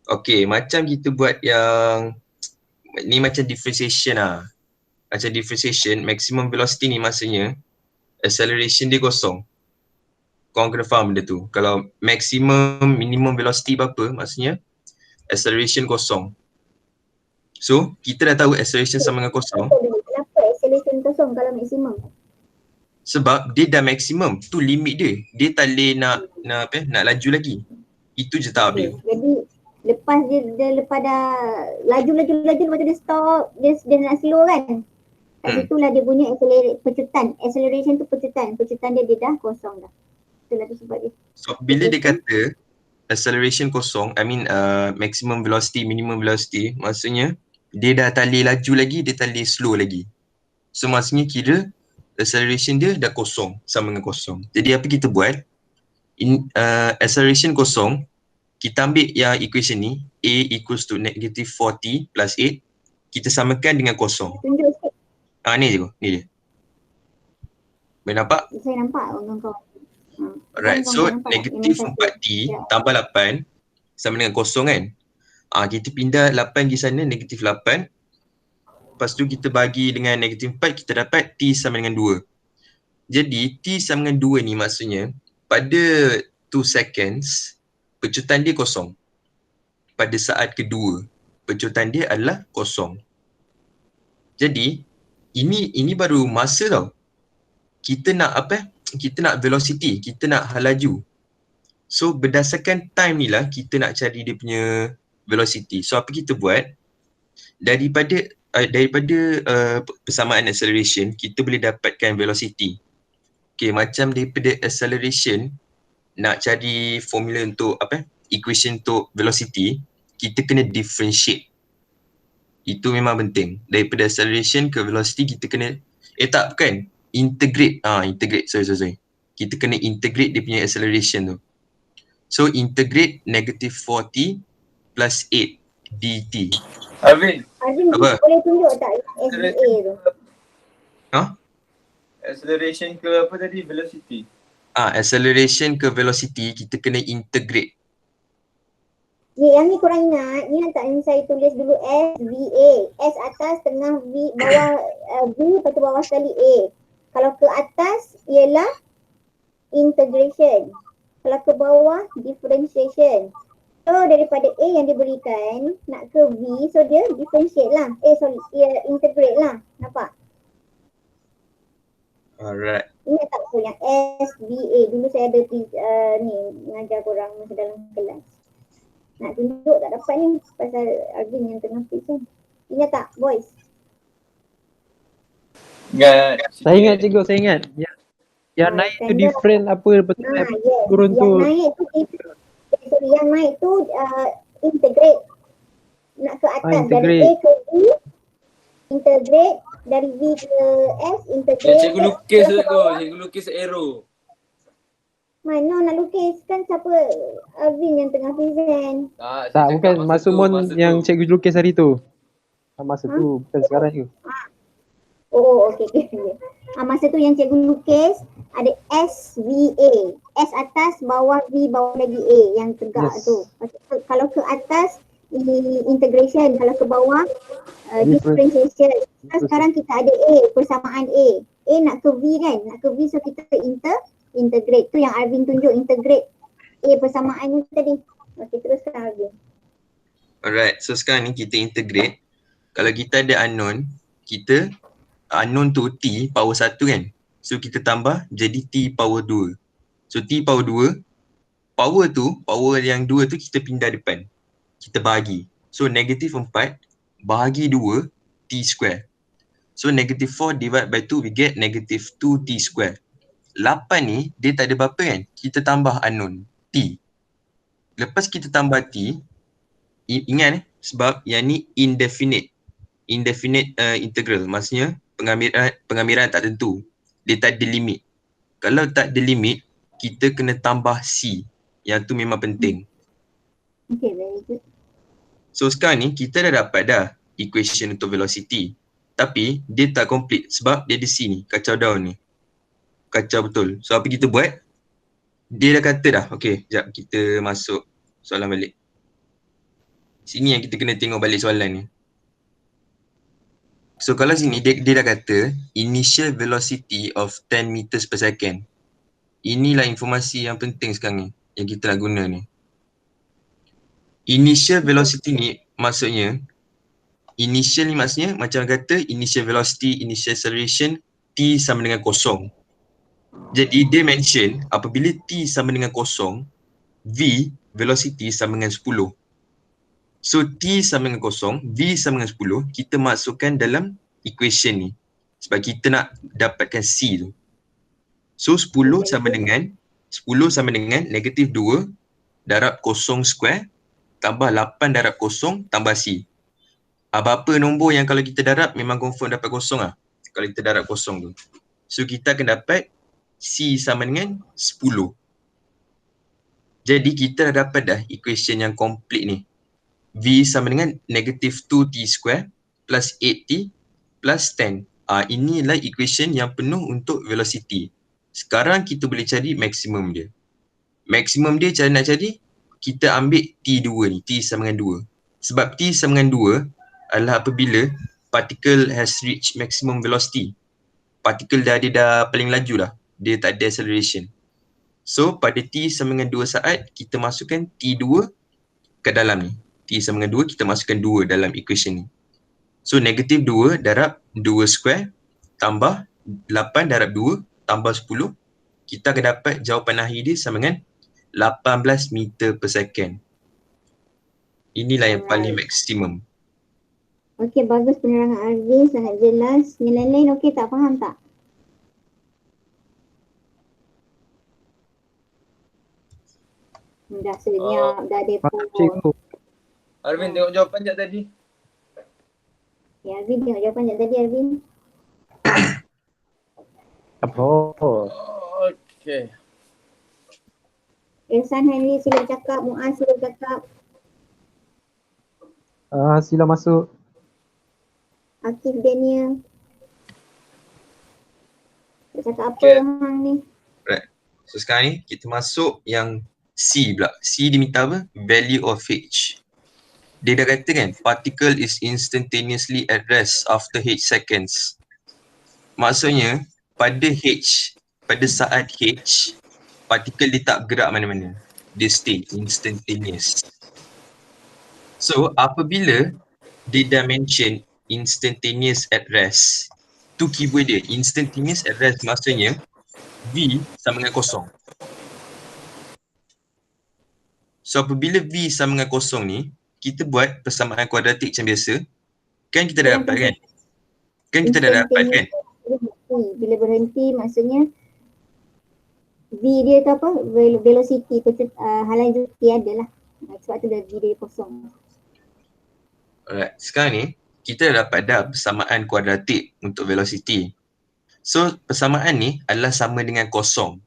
Okay, macam kita buat yang ni macam differentiation lah. Macam differentiation, maximum velocity ni maksudnya acceleration dia kosong. Korang kena faham benda tu. Kalau maximum, minimum velocity berapa, maksudnya acceleration kosong. So, kita dah tahu acceleration sama dengan kosong. Kenapa acceleration kosong kalau maksimum? Sebab dia dah maksimum. Tu limit dia. Dia tak boleh nak laju lagi. Itu je tahap dia. Jadi lepas dia lepas dah laju lepas tu dia stop, dia nak slow kan. Kat situlah dia punya pecutan. Acceleration tu pecutan. Pecutan dia dah kosong dah. Itulah tu sebab dia. So bila dia kata acceleration kosong, I mean maximum velocity, minimum velocity, maksudnya dia dah tak boleh laju lagi, dia tak boleh slow lagi. So maksudnya kira acceleration dia dah kosong, sama dengan kosong. Jadi apa kita buat? Acceleration kosong, kita ambil yang equation ni, A equals to negative 4t plus 8, kita samakan dengan kosong. Tunjuk sikit. Ni je, ni dia. Boleh nampak? Saya nampak orang kau. Alright, so negatif 4t tambah 8 sama dengan kosong kan? Kita pindah 8 di sana, negatif 8. Lepas tu kita bagi dengan negatif 4, kita dapat t sama dengan 2. Jadi t sama dengan 2 ni maksudnya pada 2 seconds, pecutan dia kosong. Pada saat kedua, pecutan dia adalah kosong. Jadi ini baru masa tau. Kita nak kita nak velocity, kita nak laju. So berdasarkan time ni lah kita nak cari dia punya velocity. So apa kita buat? Daripada persamaan acceleration, kita boleh dapatkan velocity. Okay, macam daripada acceleration nak cari formula untuk equation untuk velocity, kita kena differentiate. Itu memang penting. Daripada acceleration ke velocity kita kena integrate. Sorry. Kita kena integrate dia punya acceleration tu. So integrate negative 4t plus 8 dt. Arvin, apa? Boleh tunjuk tak SDA tu? Acceleration ke apa tadi? Velocity. Acceleration ke velocity kita kena integrate. Yang ni korang ingat, ni tak yang saya tulis dulu SVA. S atas, tengah V, bawah V, lepas tu bawah sekali A. Kalau ke atas ialah integration. Kalau ke bawah differentiation. So daripada A yang diberikan nak ke V, so dia differentiate lah. Dia integrate lah. Nampak? Alright. Ingat tak tu yang SVA? Dulu saya ada ni mengajar korang masa dalam kelas. Nak tunjuk tak dapat ni pasal Arvin yang tengah present. Ingat tak boys? Ingat. Saya ingat cikgu, saya ingat. Yang naik tu different apa lepas tu turun tu. Yang naik tu integrate. Nak ke atas dari A ke V, integrate. Dari V ke S, integrate. Cikgu lukis tu, cikgu lukis arrow. Mana nak lukis? Kan siapa Arvin yang tengah present. Tak, bukan masa yang cikgu lukis hari tu. Masa tu, bukan sekarang tu. Oh, okey. Masa tu yang cikgu lukis ada SVA. S atas, bawah V, bawah lagi A yang tegak tu. Kalau ke atas integration, kalau ke bawah differentiation. Sekarang kita ada A, persamaan A. A nak ke V kan? Nak ke V so kita integrate. Tu yang Arvin tunjuk integrate A persamaan ni tadi. Okey, teruskan Arvin. Alright, so sekarang ni kita integrate. Kalau kita ada unknown, kita unknown tu T power 1 kan. So kita tambah jadi T power 2. So T power 2, power yang 2 tu kita pindah depan. Kita bagi. So negatif 4 bahagi 2 T square. So negative 4 divide by 2 we get negative 2 T square. 8 ni dia tak ada apa-apa kan? Kita tambah unknown T. Lepas kita tambah T, ingat sebab yang ni indefinite integral, maksudnya pengamiran tak tentu. Dia tak ada limit. Kalau tak ada limit, kita kena tambah C. Yang tu memang penting. Okay, very good. So sekarang ni kita dah dapat dah equation untuk velocity. Tapi dia tak complete sebab dia ada C ni, kacau down ni. Kacau betul. So apa kita buat? Dia dah kata dah, okay, sekejap kita masuk soalan balik. Sini yang kita kena tengok balik soalan ni. So kalau sini dia dah kata initial velocity of 10 meters per second. Inilah informasi yang penting sekarang ni yang kita nak guna ni. Initial velocity ni maksudnya macam kata initial velocity, initial acceleration T sama dengan kosong. Jadi dia mention apabila T sama dengan kosong, V velocity sama dengan 10. So T sama dengan kosong, V sama dengan 10, kita masukkan dalam equation ni. Sebab kita nak dapatkan C tu. So 10 sama dengan negatif 2 darab kosong square tambah 8 darab kosong tambah C. Apa-apa nombor yang kalau kita darab memang confirm dapat kosong lah. Kalau kita darab kosong tu. So kita akan dapat C sama dengan 10. Jadi kita dah dapat dah equation yang complete ni. V sama dengan negative 2T square plus 8T plus 10. Inilah equation yang penuh untuk velocity. Sekarang kita boleh cari maksimum dia. Maksimum dia cara nak cari, kita ambil T2 ni, T sama dengan 2. Sebab T sama dengan 2 adalah apabila particle has reached maximum velocity. Particle dah paling laju dah. Dia tak ada acceleration. So pada T sama dengan 2 saat, kita masukkan T2 ke dalam ni. T sama dengan 2, kita masukkan 2 dalam equation ni. So negatif 2 darab 2 square tambah 8 darab 2 tambah 10. Kita akan dapat jawapan akhir dia sama dengan 18 meter per second. Inilah yang paling maksimum. Okey, bagus penerangan Arvin, sangat jelas. Yang lain-lain okey tak, faham tak? Dah senyap, dah depo. Cikgu. Arvin tengok jawapan sekejap tadi. Ya, Arvin tengok jawapan sekejap tadi, Arvin. Oh. Okay. Ehsan Henry sila bercakap, Muaz sila bercakap, Sila masuk. Akif Daniel. Bercakap apa Okay. hang ni? Right. So sekarang ni kita masuk yang C pula. C dia minta apa? Value of H. Dia dah kata kan, particle is instantaneously at rest after H seconds. Maksudnya pada saat H, particle dia tak bergerak mana-mana. Dia stay instantaneous. So apabila dia dah mention instantaneous at rest, tu keyword dia, instantaneous at rest, maksudnya V sama dengan kosong. So apabila V sama dengan kosong ni, kita buat persamaan kuadratik macam biasa. Kan kita dah dapat kan? Bila berhenti maksudnya V dia tu apa? Velocity, halang zuti adalah. Sebab tu dah V dia kosong. Alright, sekarang ni kita dah dapat dah persamaan kuadratik untuk velocity. So persamaan ni adalah sama dengan kosong.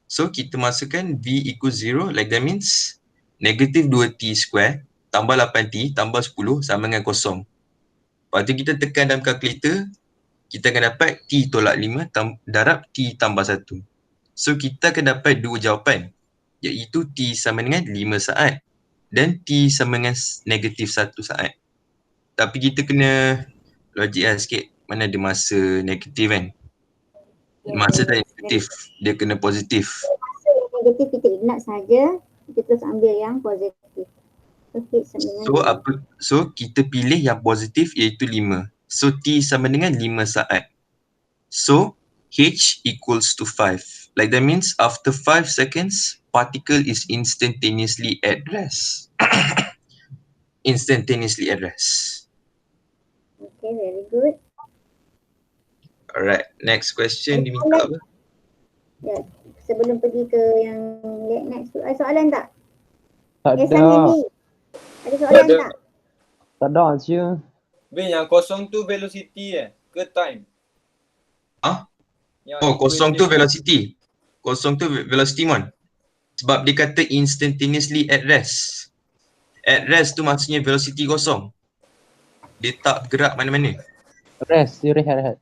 So kita masukkan V equals 0, like that means negative 2T square tambah 8T tambah 10 sama dengan kosong. Lepas tu kita tekan dalam kalkulator, kita akan dapat T tolak 5 darab T tambah 1. So kita akan dapat dua jawapan, iaitu T sama dengan 5 saat dan T sama dengan negatif 1 saat. Tapi kita kena logik lah sikit, mana ada masa negatif kan. Masa tak negatif, dia kena positif. Masa yang negatif kita ignore saja, kita terus ambil yang positif. So kita pilih yang positif iaitu 5. So T sama dengan 5 saat. So H equals to 5. Like that means after 5 seconds, particle is instantaneously at rest. Instantaneously at rest. Okay, very good. Alright, next question Ada diminta soalan? apa? Ya, sebelum pergi ke yang next tu, ada soalan tak? Tak Ehsan ada. Hendy, ada soalan ada. tak? Tak ada Cia. Bin, yang kosong tu velocity ke time? Ah? Yang Oh, kosong tu equation velocity. Kosong tu velocity mon. Sebab dia kata instantaneously at rest. At rest tu maksudnya velocity kosong. Dia tak gerak mana-mana. Rest, dia rehat-rehat.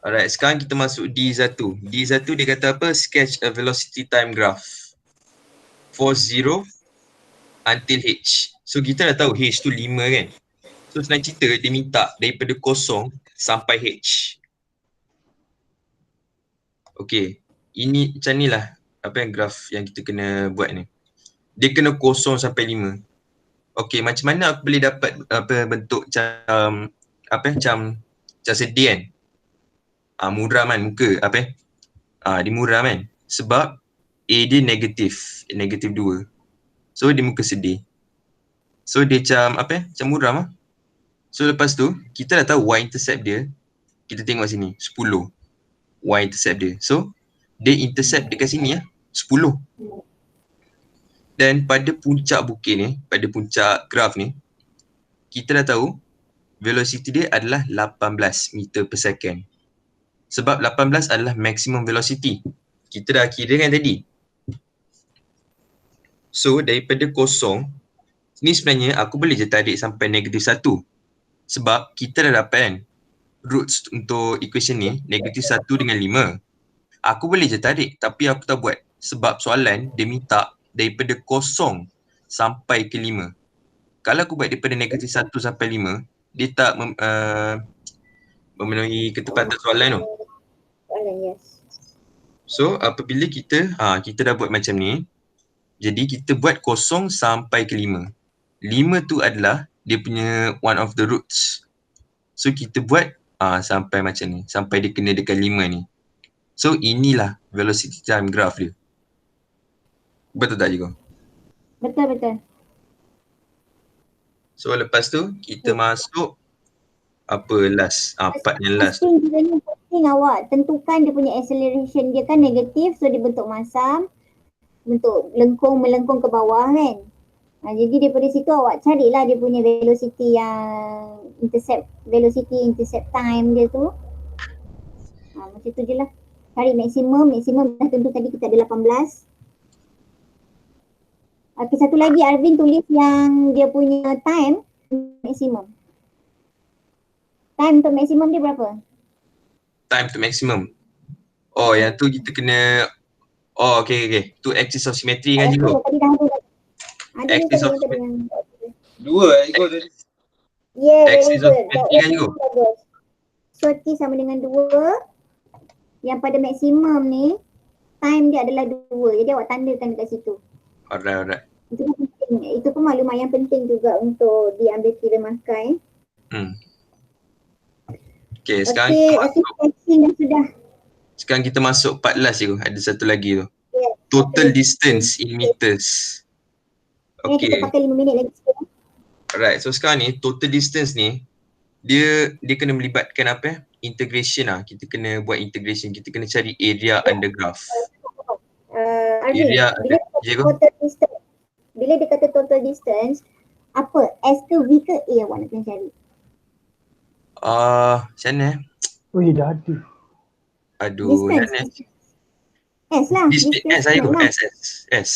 Alright, sekarang kita masuk D1. D1 dia kata apa? Sketch a velocity time graph for 0 until H. So kita dah tahu H tu 5 kan? So senang cerita dia minta daripada kosong sampai H. Okay, ini macam ni lah apa yang graf yang kita kena buat ni. Dia kena kosong sampai 5. Okay, macam mana aku boleh dapat apa bentuk macam apa macam sedih kan? Muram kan muka apa dia muram kan? Sebab A dia negatif 2. So dia muka sedih. So dia macam apa macam muram lah. So lepas tu kita dah tahu Y intercept dia. Kita tengok sini 10. Y intercept dia. So dia intercept dekat sini 10. Dan pada puncak bukit ni, pada puncak graf ni, kita dah tahu velocity dia adalah 18 meter per second. Sebab 18 adalah maximum velocity. Kita dah kira kan tadi. So daripada kosong, ni sebenarnya aku boleh je tarik sampai -1. Sebab kita dah dapat kan roots untuk equation ni, -1 dengan 5. Aku boleh je tarik tapi aku tak buat. Sebab soalan dia minta daripada kosong sampai ke 5. Kalau aku buat daripada -1 sampai 5, dia tak memenuhi ketepatan soalan tu. Soalan, yes. So apabila kita dah buat macam ni, jadi kita buat kosong sampai ke 5. 5 tu adalah dia punya one of the roots. So kita buat sampai macam ni, sampai dia kena dekat 5 ni. So inilah velocity time graph dia. Betul tak Cikgu? Betul. So lepas tu kita masuk apa last? Part yang last. Penting awak tentukan dia punya acceleration dia kan negatif, so dia bentuk masam, bentuk melengkung ke bawah kan. Jadi daripada situ awak carilah dia punya velocity yang intercept time dia tu. Macam tu je lah. Cari maksimum dah tentu tadi kita ada 18. Okay, satu lagi Arvin tulis yang dia punya time maksimum. Time untuk maksimum dia berapa? Time to maximum. Oh, yang tu kita kena okay. Tu axis of symmetry kan Cikgu? Tadi dah ada. Ada Axis of tadi yang 2 Ego tadi. yeah, very axis of good. symmetry kan Cikgu? So T sama dengan 2. Yang pada maksimum ni time dia adalah 2. Jadi awak tandakan dekat situ. Alright. Itu pun penting. Itu pun maklumat yang penting juga untuk diambil kira markah. Okay, sekarang sekarang kita masuk part last Cikgu. Ada satu lagi tu. Yeah. Total distance in meters. Kita Okay. pakai 5 minit lagi sikit. Alright, so sekarang ni total distance ni dia kena melibatkan apa? Integration lah. Kita kena buat integration. Kita kena cari area under graph. Arvin, Area bila dia kata total distance, apa? S ke V ke A awak nak kena cari? Macam mana Ui, dah ada. Aduh, Distance. S lah. S saya tu. S. Yes,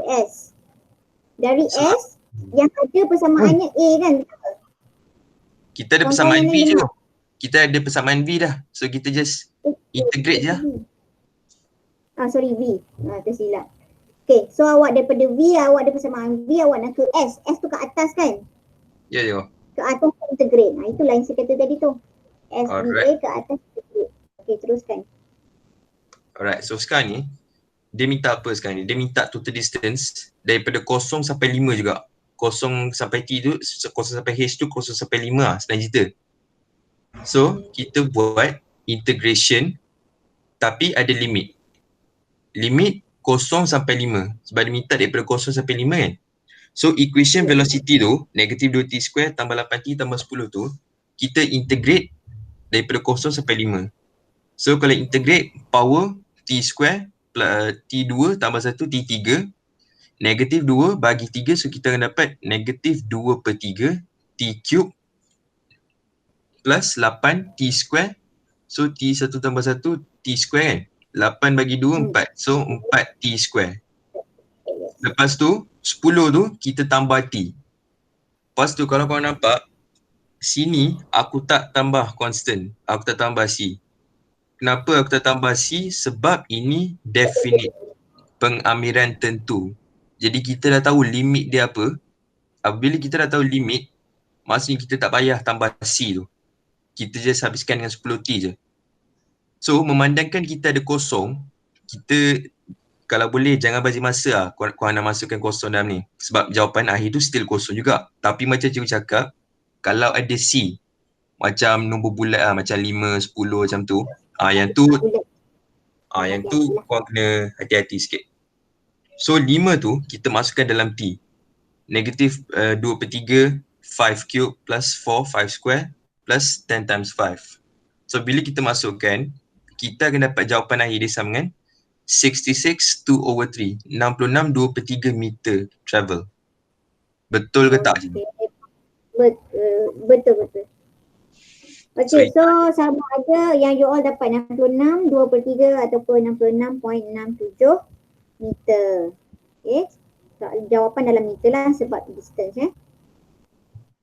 S. Dari S, yang ada persamaannya A kan? Kita ada persamaan V je. Kita ada persamaan V dah. So kita just integrate je. Sorry, V. Tersilap. Okay, so awak daripada V, awak ada persamaan V, awak nak ke S. S tu ke atas kan? Ya, ya. Ke atas integrate. Itulah yang saya kata tadi tu. S, V, A ke atas integrate. Okay, teruskan. Alright, so sekarang ni dia minta apa sekarang ni? Dia minta total distance daripada 0 sampai 5 juga. 0 sampai T tu, 0 sampai H tu 0 sampai 5 lah senang cerita. So, kita buat integration tapi ada limit. Limit 0 sampai 5. Sebab dia minta daripada 0 sampai 5 kan. So equation velocity tu, negatif 2t square tambah 8t tambah 10 tu, kita integrate daripada 0 sampai 5. So kalau integrate power t square plus t2 tambah 1 t3, negatif 2 bagi 3, so kita akan dapat negatif 2 per 3 t cube plus 8 t square. So t1 tambah 1 t square kan. 8 bagi 2 4. So 4 t square. Lepas tu 10 tu kita tambah t. Lepas tu kalau korang nampak sini aku tak tambah constant. Aku tak tambah c. Kenapa aku tak tambah c? Sebab ini definite. Pengamiran tentu. Jadi kita dah tahu limit dia apa. Apabila kita dah tahu limit, maksudnya kita tak payah tambah c tu. Kita just habiskan dengan 10t je. So memandangkan kita ada kosong, kita kalau boleh jangan bagi masa lah korang nak masukkan kosong dalam ni. Sebab jawapan akhir tu still kosong juga. Tapi macam cikgu cakap, kalau ada C, macam nombor bulat lah, macam 5, 10 macam tu, yang tu korang kena hati-hati sikit. So 5 tu kita masukkan dalam T. Negatif 2 per 3, 5 cube plus 4, 5 square plus 10 times 5. So bila kita masukkan, kita akan dapat jawapan akhir dia sama dengan 66 2/3. 66 2 per 3 meter travel. Betul ke tak? Betul. Okay, so sama ada yang you all dapat 66 2 per 3 ataupun 66.67 meter. Okay, so, jawapan dalam meter lah sebab distance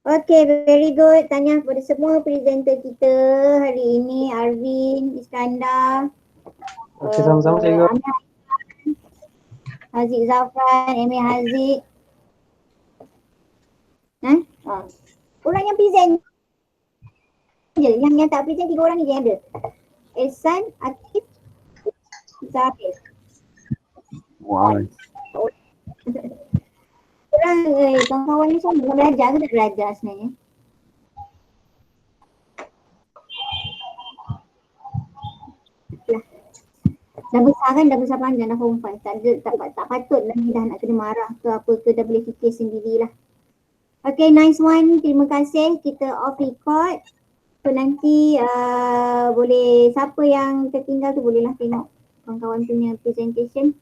Okay, very good. Tanya kepada semua presenter kita hari ini, Arvin, Iskandar, Okey, sama-sama cikgu. Haziq Zafran, Emil Haziq. Orang yang present je, yang tak present 3 orang ni je yang ada. Ehsan, Akif, Zafir. Wah. Orang kawan-kawan ni semua belajar ke tak belajar sebenarnya? Dah besar kan, dah besar panjang, dah form 5. Tak patut lagi dah nak kena marah ke apa ke, dah boleh fikir sendirilah. Okay, nice one. Terima kasih. Kita off record. So nanti boleh, siapa yang tertinggal tu bolehlah tengok kawan-kawan punya presentation.